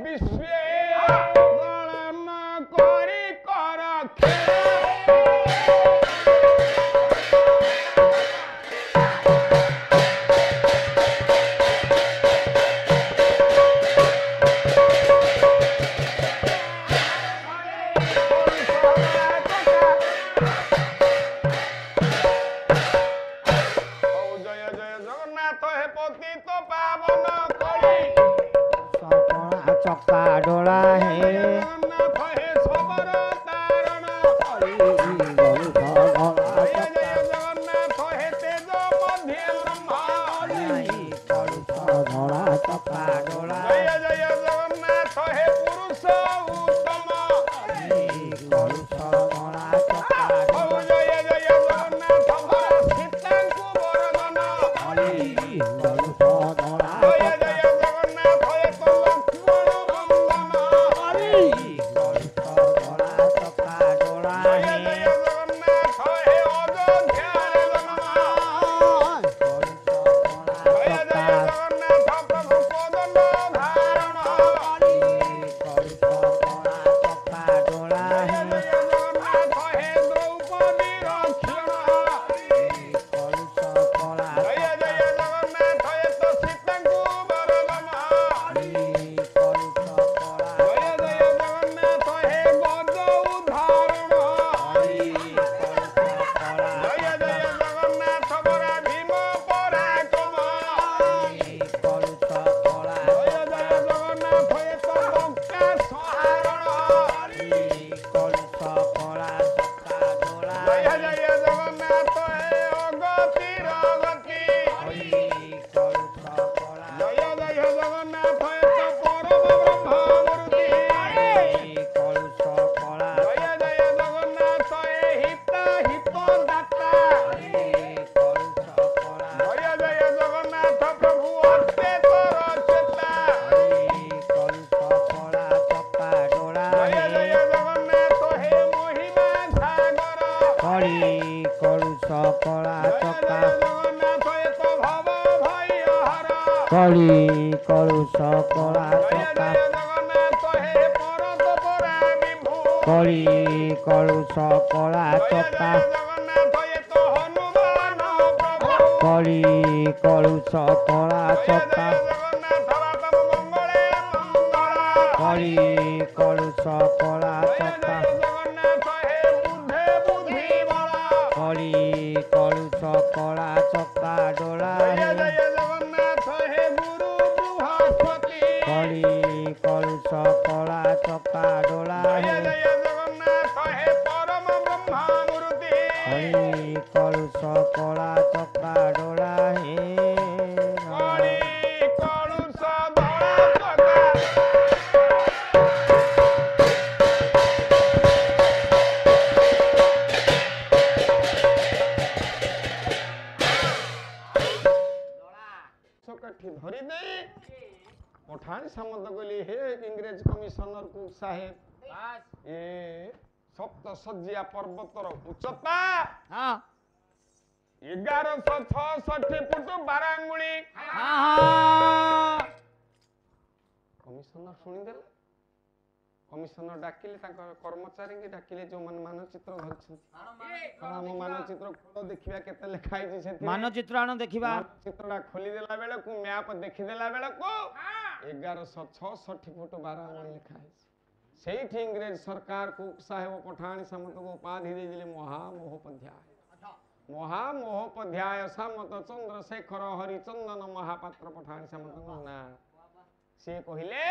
ବିଶ୍ୱେ ଗଳନ କରି କର ଖେଳ चक्का डोला है जगन्नाथ हे सबर तारण जगन्नाथ हे तेज मध्ये ब्रह्मा धोला चक्का डोला जय जय जगन्नाथ हे पुरुष उत्तम धोला चक्का जय जय जगन्नाथ भर सीताଙ୍କୁ वरदान धोला जय जय जगन्नाथ हे तो लक्ष्मण बंदन धोला चक्का डोला जय जय जगन्नाथ हे अयोध्यारे जन्म जय जय जगन्नाथ प्रभु कोदन धारण चक्का डोला जय जय जगन्नाथ हे द्रौपदी रक्षण जय जय जगन्नाथ हे तो सीताଙ୍କୁ वरदान जय जय जगन्नाथ हे गज उद्धारण जय जय जगन्नाथ बरा भीम पराक्रम जय जय जगन्नाथ हे तो लंका संहारण जय जय जगन्नाथ हे अगतिर गति जय जय जगन्नाथ हे तो परम ब्रह्ममूर्ति जय जय जगन्नाथ हे हित दाता जय जय जगन्नाथ प्रभु अच्युतर चेता जय जय जगन्नाथ हे महिमा सागर जय जय जगन्नाथ हे तो भव भय हर कली कलुष कला जय जय जगन्नाथ हे परत परा विभु कली कलुष कला जय चक्का जय जगन्नाथ हे तो हनुमान प्रभु कली कलुष कला जय जय चक्का जगन्नाथ बाबा मंगले मंगल कली कलुष कला जय चक्का जय जगन्नाथ हे बुद्धे बुद्धि बल कली कलुष कला चक्का डोला जय जय जगन्नाथ हे गुरु बृहस्पति कली कलुष कला चक्का डोला जय जय जगन्नाथ हे परम ब्रह्ममूर्ति कली कलुष कला चक्का डोला हे कଳି कलुष धरा चका काठी धरी दे पठान सामंत गली हे इंग्रेज कमिशनर कुक साहेब ए सप्त सज्जिया पर्वतर उच्चता 1166 फुट 12 अंगुली कमिशनर शुणिदेले कमिशनर डाकिले कर्मचारी की डाकिले जो मानचित्र धरछन हम मानचित्र खोल देखिबा केते लिखा है से मानचित्र आनो देखिबा चित्रटा खोली देला बेले को मैप देखि देला बेले को 1166 फुट 12 अंगुली लिखा है सेठी इंग्रेज सरकार को साहेब पठानी सामंत को उपाधि दे दिले महामहोपाध्याय सामंत चंद्रशेखर हरिचंदन महापात्र पठानी सामंत ना से कहिले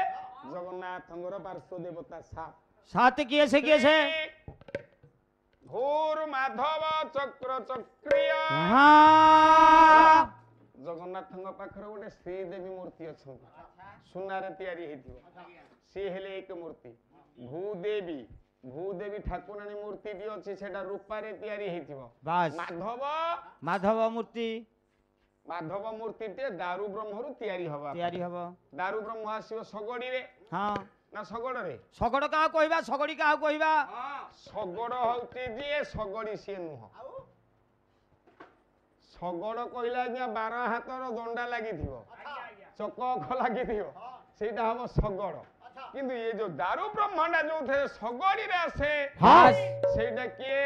जगन्नाथ पार्श्व देवता साथ किए से घोर माधव चक्र चक्रिय जगन्नाथ पाखर गोटे श्रीदेवी मूर्ति अच्छा सुनार तैयारी सी हेले एक मूर्ति भूदेवी ठाकुराणी मूर्ति टी अच्छी सेटा रूपारे तैयारी माधव मूर्ति टे दारू ब्रह्मरु तैयारी हवा दारू ब्रह्म आसीबो सगड़ी रे हां ना सगड़ रे सगड़ का कहबा सगड़ी का कहबा सगड़ होती जे सगड़ी से नुह सगड़ कहला जे 12 हाथ रो दंडा लागि थिबो चक ख लागि थिबो ସେଇଟା ହବ ଶଗଡ଼। କିନ୍ତୁ ଏ ଯୋଉ ଦାରୁ ବ୍ରହ୍ମଟା ଯୋଉଥିରେ ଶଗଡ଼ିରେ ଆସେ ସେଇଟା କିଏ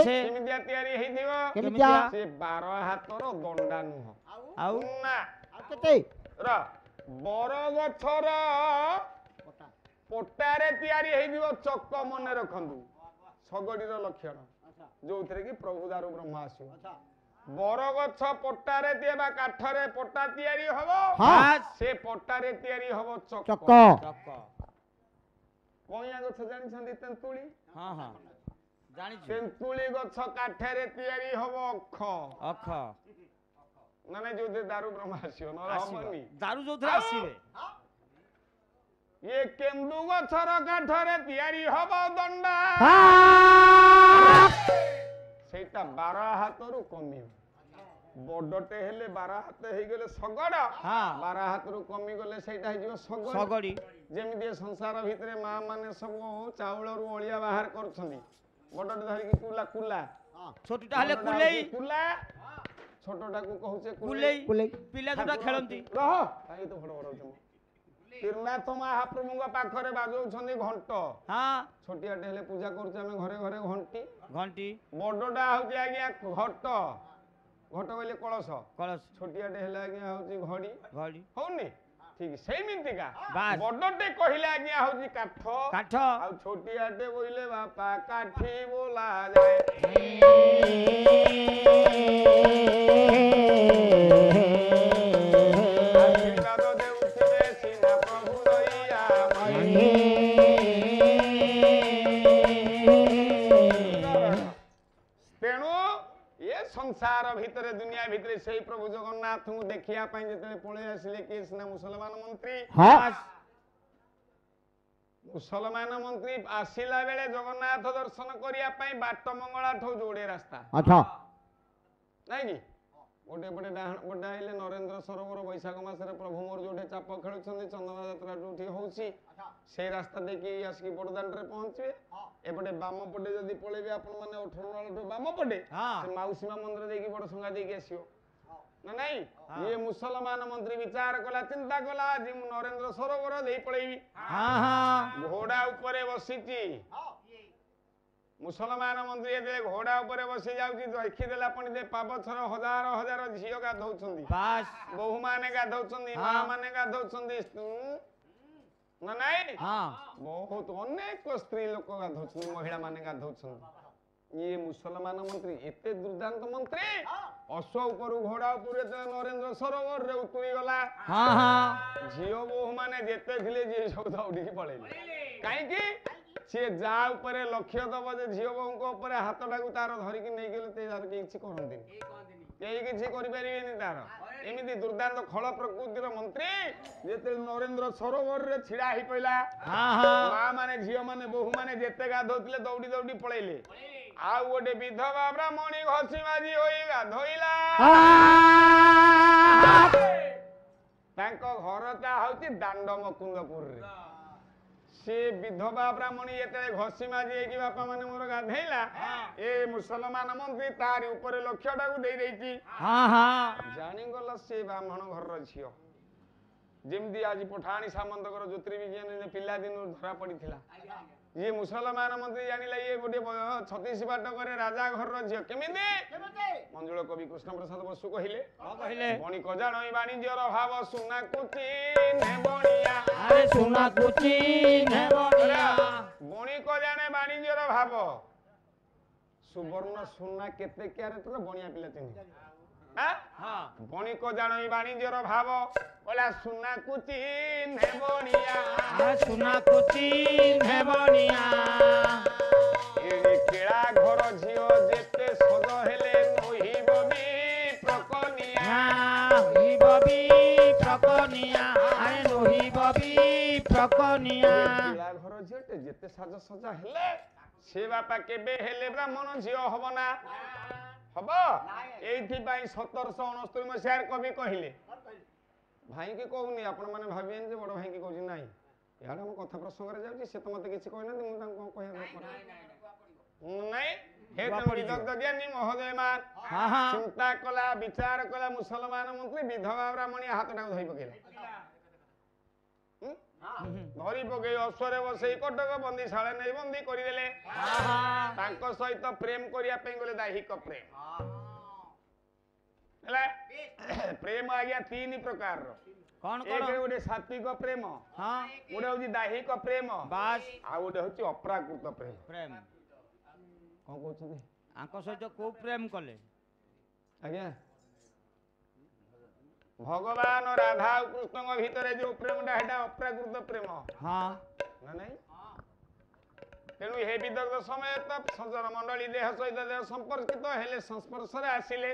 କେମିତିଆ ତିଆରି ହେଇଥିବ? ସେ 12 ହାତର ଦଣ୍ଡା ନୁହଁ ଆଉ ନା ବରଗଛର ପଟାରେ ତିଆରି ହେଇଥିବ ଚକ। ମନେ ରଖନ୍ତୁ ଶଗଡ଼ିର ଲକ୍ଷଣ ଯୋଉଥିରେ କି ପ୍ରଭୁ ଦାରୁ ବ୍ରହ୍ମ ଆସିବ। ବରଗଛ ପଟାରେ ଥିବା କାଠରେ ପଟା ତିଆରି ହବ ସେ ପଟାରେ ତିଆରି ହବ ଚକ। କଇଁଆ ଗଛ ଜାଣିଛନ୍ତି ତେନ୍ତୁଳି? ତେନ୍ତୁଳି ଗଛ କାଠରେ ତିଆରି ହବ ଅଖ। ମାନେ ଯୋଉଥିରେ ଦାରୁ ବ୍ରହ୍ମ ଆସିବ ନହେଲେ ହବନି। ଦାରୁ ଯୋଉଥିରେ ଆସିବେ ଇଏ କେନ୍ଦୁ ଗଛର କାଠରେ ତିଆରି ହବ ଦଣ୍ଡା। ସେଇଟା 12 ହାତରୁ କମିବ। ବଡଟେ ହେଲେ 12 ହାତ ହେଇଗଲେ ଶଗଡ଼। 12 ହାତରୁ କମିଗଲେ ସେଇଟା ହେଇଯିବ ଶଗଡ଼ି। ଯେମିତି ସଂସାର ଭିତରେ ମା ମାନେ ସବୁ ଚାଉଳରୁ ଅଳିଆ ବାହାର କରୁଛନ୍ତି। ବଡଟେ ଧରିକି କୁଲା ଛୋଟଟା ହେଲେ କୁଲା ଛୋଟଟାକୁ କହୁଛେ କୁଲେଇ। ପିଲା ଯୋଉଟା ଖେଳନ୍ତି ତ୍ରିନାଥ ମହାପ୍ରଭୁଙ୍କ ପାଖରେ ବାଜଉଛନ୍ତି ଘଣ୍ଟ। ଛୋଟିଆଟେ ହେଲେ ପୂଜା କରୁଛେ ଆମେ ଘରେ ଘରେ ଘଣ୍ଟି। ବଡଟା ହଉଛି ଆଜ୍ଞା ଘଟ କହିଲେ କଳସ। ଛୋଟିଆଟେ ହେଲେ ଆଜ୍ଞା ହଉଛି ଘଡି ହଉନି? ଠିକ ସେଇମିତିକା ବଡଟେ କହିଲେ ଆଜ୍ଞା ହଉଛି କାଠ ଆଉ ଛୋଟିଆଟେ କହିଲେ ବାପା କାଠି ବୋଲା ଯାଏ। ତେଣୁ ଏ ସଂସାର ଭିତରେ ଦୁନିଆ ଭିତରେ ସେଇ ପ୍ରଭୁ ଜଗନ୍ନାଥଙ୍କୁ ଦେଖିବା ପାଇଁ ଯେତେବେଳେ ପଳେଇ ଆସିଲେ କିଏ ସିନା ମୁସଲମାନ ମନ୍ତ୍ରୀ। ମୁସଲମାନ ମନ୍ତ୍ରୀ ଆସିଲା ବେଳେ ଜଗନ୍ନାଥ ଦର୍ଶନ କରିବା ପାଇଁ ବାଟ ମଙ୍ଗଳା ଠୁ ଯୋଡେ ରାସ୍ତା ନାଇଁ କି? ଗୋଟେ ପଟେ ଡାହାଣ ପଟେ ଆଇଲେ ନରେନ୍ଦ୍ର ସରୋବର ବୈଶାଖ ମାସରେ ପ୍ରଭୁ ମୋର ଯୋଉଠି ଚାପ ଖେଳୁଛନ୍ତି ଚନ୍ଦନ ଯାତ୍ରା ଯୋଉଠି ହଉଛି ସେଇ ରାସ୍ତା ଦେଇକି ଆସିକି ବଡଦାଣ୍ଡରେ ପହଞ୍ଚିବେ। ଏପଟେ ବାମ ପଟେ ଯଦି ପଳେଇବେ ଆପଣ ମାନେ 18 ନାଳଠୁ ବାମ ପଟେ ସେ ମାଉସୀ ମା ମନ୍ଦିର ଦେଇକି ବଡସଙ୍ଗା ଦେଇକି ଆସିବ ନା ନାଇଁ? ଇଏ ମୁସଲମାନ ମନ୍ତ୍ରୀ ବିଚାର କଲା ଚିନ୍ତା କଲା ଆଜି ମୁଁ ନରେନ୍ଦ୍ର ସରୋବର ଦେଇ ପଳେଇବି। ଘୋଡା ଉପରେ ବସିଛି ମୁସଲମାନ ମନ୍ତ୍ରୀ ଯେତେବେଳେ ଘୋଡା ଉପରେ ବସି ଯାଉଛି ଦେଖିଦେଲା ପଣ୍ଡିତ ପାବଛର ହଜାର ହଜାର ଝିଅ ଗାଧଉଛନ୍ତି, ବୋହୂ ମାନେ ଗାଧଉଛନ୍ତି, ମା ମାନେ ଗାଧଉଛନ୍ତି ନା ନାଇଁ? ବହୁତ ଅନେକ ସ୍ତ୍ରୀ ଲୋକ ଗାଧଉଛନ୍ତି, ମହିଳା ମାନେ ଗାଧଉଛନ୍ତି। ଇଏ ମୁସଲମାନ ମନ୍ତ୍ରୀ ଏତେ ଦୁର୍ଦାନ୍ତ ମନ୍ତ୍ରୀ ଅଶ୍ଵ ଉପରୁ ଘୋଡା ଉପରୁ ଯେତେବେଳେ ନରେନ୍ଦ୍ର ସରୋବରରେ ଉତୁରି ଗଲା ଝିଅ ବୋହୂ ମାନେ ଯେତେ ଥିଲେ ଯିଏ ସବୁ ଦୌଡ଼ିକି ପଳେଇଲେ। କାହିଁକି? ସିଏ ଯାହା ଉପରେ ଲକ୍ଷ୍ୟ ଦବ ଯେ ଝିଅ ବୋହୂଙ୍କ ଉପରେ ହାତଟାକୁ ତାର ଧରିକି ନେଇଗଲେ ତାର କିଛି କରନ୍ତିନି, କେହି କିଛି କରିପାରିବେନି ତାର। ଏମିତି ଦୁର୍ଦାନ୍ତ ଖଳ ପ୍ରକୃତିର ମନ୍ତ୍ରୀ ଯେତେବେଳେ ନରେନ୍ଦ୍ର ସରୋବରରେ ଛିଡା ହେଇ ପଇଲା ମା ମାନେ ଝିଅ ମାନେ ବୋହୂ ମାନେ ଯେତେ ଗାଧଉଥିଲେ ଦୌଡ଼ି ଦୌଡ଼ି ପଳେଇଲେ। ଆଉ ଗୋଟେ ବିଧବା ବ୍ରାହ୍ମଣୀ ଘଷି ମାଜି ହୋଇ ଗାଧୋଇଲା। ତାଙ୍କ ଘରଟା ହଉଛି ଦାଣ୍ଡ ମକୁନ୍ଦପୁରରେ। ସେ ବିଧବା ବ୍ରାହ୍ମଣୀ ଯେତେବେଳେ ଘଷି ମାଜି ହେଇକି ବାପା ମାନେ ମୋର ଗାଧେଇଲା ଏ ମୁସଲମାନ ମନ୍ତ୍ରୀ ତାରି ଉପରେ ଲକ୍ଷ୍ୟଟାକୁ ଦେଇଛି। ଜାଣିଗଲା ସେ ବ୍ରାହ୍ମଣ ଘରର ଝିଅ। ଯେମିତି ଆଜି ପଠାଣି ସାମନ୍ତଙ୍କର ଜ୍ୟୋତିର୍ବିଜ୍ଞାନରେ ପିଲାଦିନରୁ ଧରା ପଡିଥିଲା। ଇଏ ମୁସଲମାନ ମନ୍ତ୍ରୀ ଜାଣିଲା ଇଏ ଗୋଟେ 36 ବାଟକରେ ରାଜା ଘରର ଝିଅ। କେମିତି? ମଞ୍ଜୁଳ କବି କୃଷ୍ଣ ପ୍ରସାଦ ବସୁ କହିଲେ ବଣିକ ଜାଣଇ ବାଣିଜ୍ୟର ଭାବ ସୁନାକୁ ଚିହ୍ନେ ବଣିଆ। ବଣିକ ଜାଣେ ବାଣିଜ୍ୟର ଭାବ। ସୁବର୍ଣ୍ଣ ସୁନା କେତେ କ୍ୟାରେଟର ବଣିଆ ପିଲା ଚିହ୍ନି। ବଣିକ ଜାଣଇ ବାଣିଜ୍ୟର ଭାବ କହିଲା ସୁନାକୁ ଚିହ୍ନେ ବଣିଆ। ଏଡେ କେଳା ଘର ଝିଅ ଯେତେ ସଜ ହେଲେ ନହିବ ବି ପ୍ରକନିଆ। କେଳା ଘର ଝିଅଟେ ଯେତେ ସାଜସଜା ହେଲେ ସେ ବାପା କେବେ ହେଲେ ବ୍ରାହ୍ମଣ ଝିଅ ହବ ନା? ହବ? ଏଇଥିପାଇଁ 1769 ମସିହାରେ କବି କହିଲେ, ଭାଇକି କହୁନି ଆପଣ ମାନେ ଭାବିବେନି ଯେ ବଡ ଭାଇକି କହୁଛି, ନାଇଁ ଇଆଡେ ଆମ କଥା ପ୍ରସଙ୍ଗରେ ଯାଉଛି, ସେ ତ ମତେ କିଛି କହିନାହାନ୍ତି, ମୁଁ ତାଙ୍କୁ କଣ କହିବା ନାଇଁ। ହେ ବିଦଗ୍ଧ ଜ୍ଞାନୀ ମହୋଦୟମାନ ଚିନ୍ତା କଲା ବିଚାର କଲା ମୁସଲମାନ ମନ୍ତ୍ରୀ ବିଧବା ବ୍ରାହ୍ମଣୀ ହାତଟାକୁ ଧରି ପକେଇଲା। ଧରି ପକେଇ ଅଶ୍ୱରେ ବସେଇ କଟକ ବନ୍ଦୀଶାଳା ନେଇ ବନ୍ଦୀ କରିଦେଲେ। ତାଙ୍କ ସହିତ ପ୍ରେମ କରିବା ପାଇଁ ଗଲେ ଦାହିକ ପ୍ରେମ ହେଲା। ପ୍ରେମ ଆଜ୍ଞା 3 ପ୍ରକାରର। କଣ ଗୋଟେ ସାତ୍विକ ପ୍ରେମ, ଗୋଟେ ହଉଛି ଦାହିକ ପ୍ରେମ, ବାସ୍, ଆଉ ଗୋଟେ ହଉଛି ଅପ୍ରାକୃତ ପ୍ରେମ। ପ୍ରେମ କଣ କହୁଛନ୍ତି? ଆଙ୍କ ସହିତ କୋଉ ପ୍ରେମ କଲେ ଆଜ୍ଞା? ଭଗବାନ ରାଧା ଆଉ କୃଷ୍ଣଙ୍କ ଭିତରେ ଯୋଉ ପ୍ରେମଟା ସେଟା ଅପ୍ରାକୃତ ପ୍ରେମ ନା ନାଇଁ? ତେଣୁ ହେ ବିଦଗ୍ଧ ସମୟ ତ ସଜ୍ଜନ ମଣ୍ଡଳୀ ଦେହ ସହିତ ଦେହ ସମ୍ପର୍କିତ ହେଲେ ସଂସ୍ପର୍ଶରେ ଆସିଲେ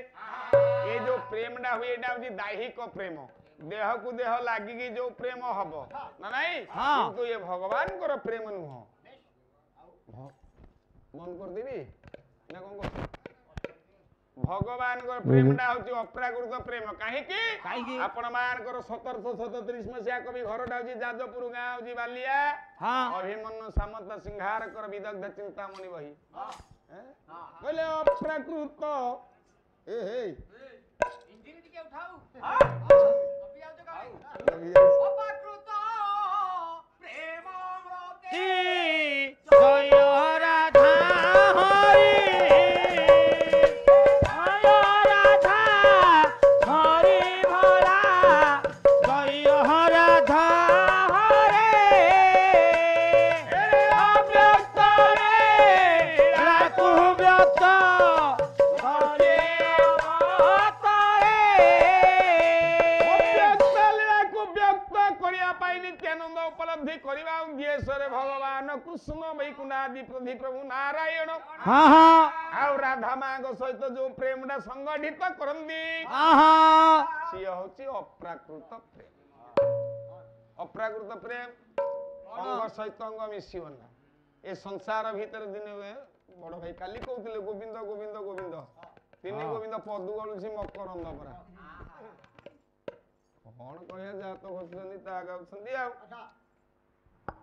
ଏ ଯୋଉ ପ୍ରେମଟା ହୁଏ ଏଟା ହଉଛି ଦାହିକ ପ୍ରେମ। ଦେହକୁ ଦେହ ଲାଗିକି ଯୋଉ ପ୍ରେମ ହବ ନା ନାଇଁ? କିନ୍ତୁ ଏ ଭଗବାନଙ୍କର ପ୍ରେମ ନୁହଁ। ବନ୍ଦ କରିଦେବି ନା କଣ କରୁଛ? ଭଗବାନଙ୍କର ପ୍ରେମଟା ହଉଛି ଅପ୍ରାକୃତ ପ୍ରେମ। କାହିଁକି? ଆପଣ ମାନଙ୍କର 1737 ମସିହା କବି ଘରଟା ହଉଛି ଯାଜପୁର, ଗାଁ ହଉଛି ବାଲିଆ, ଅଭିମନ୍ୟୁ ସାମନ୍ତ ସିଂହାର କର ବିଦଗ୍ଧ ଚିନ୍ତାମଣି ବହି କହିଲେ ଅପ୍ରାକୃତ भगवान कृष्ण वैकुंठादि प्रभु नारायण आउ राधा माँ सहित जो प्रेमटा संगठित करती सी हूँ अप्राकृत प्रेम। अप्राकृत प्रेम अंग सहित अंग मिसना ए संसार भीतर दिन बड़ भाई काली कहते गोविंद गोविंद गोविंद 3 गोविंद पदू गलुसी मकरंद परा कौन कह जात घोषुंट ता गाउछंती आ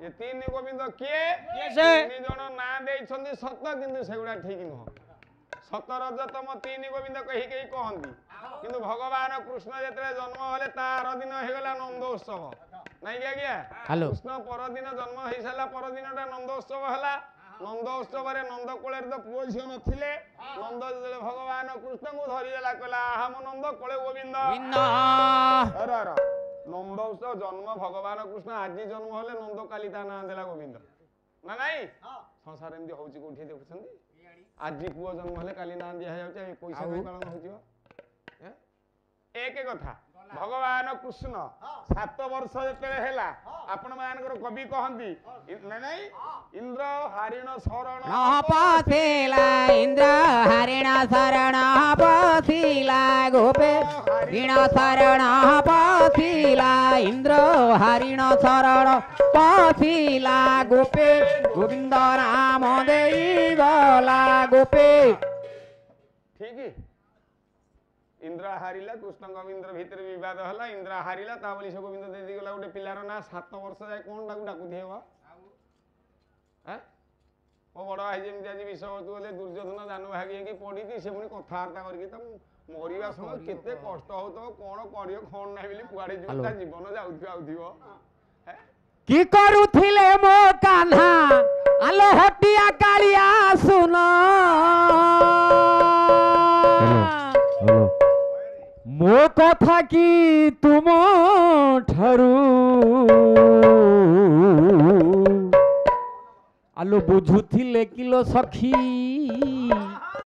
ये 3 गोविंद किए 3 जन ना देइछंती सत किंतु सेगुडा ठीक नुह। सत रजतम 3 गोविंद कही कही कहंती किंतु भगवान कृष्ण जेतले जन्म होले तार दिन हेगला नंदोत्सव नहीं क्या कृष्ण पर दिन जन्म हो सारा पर दिनटा नंदोत्सव है। नंदोत्सव नंदकोल तो पुओ झील नथिले नंद जो भगवान कृष्ण को धरीदेला कहला हम नंद कोले गोविंद नंदोत्सव जन्म भगवान कृष्ण आज जन्म होले नंद काली ता ना देला गोविंद ना नहीं संसार एमती होची कोठी देखुछंदी आज पुओ जन्म होले काली ना दिया जाउछ पैसा पालन होजियो एक कथा भगवान कृष्ण 7 वर्ष जेते हेला आपण मानकर कवि कहंती नहीं इंद्र हरिण शरण पथिला इंद्र हरिण शरण पथिला गोपे हरिण शरण पथिला इंद्र हरिण शरण पथिला गोपे गोविंद राम देई गला गोपे ठीक है। इंद्र हारिला कृष्ण गोविंद भीतर विवाद हला इंद्र हारिला ता बोली से गोविंद दे दी गला गोटे पिलार ना 7 वर्ष जाय कोन डाकू डाकू देबा हैं ओ बडा हाई जेम जाजी विषय तू बोले दुर्योधन जानु भागी की पड़ी थी से मुनी कथार्ता करके त मरिबा समय केते कष्ट हो तो कोन करियो कोन नाही बोली कुआडे जीवता जीवन जाउथि आउथिबो की करूथिले मो कान्हा आलो हटिया कालिया सुनो मो कथा की तुम ठारू आलो बुझुथिले किलो सखी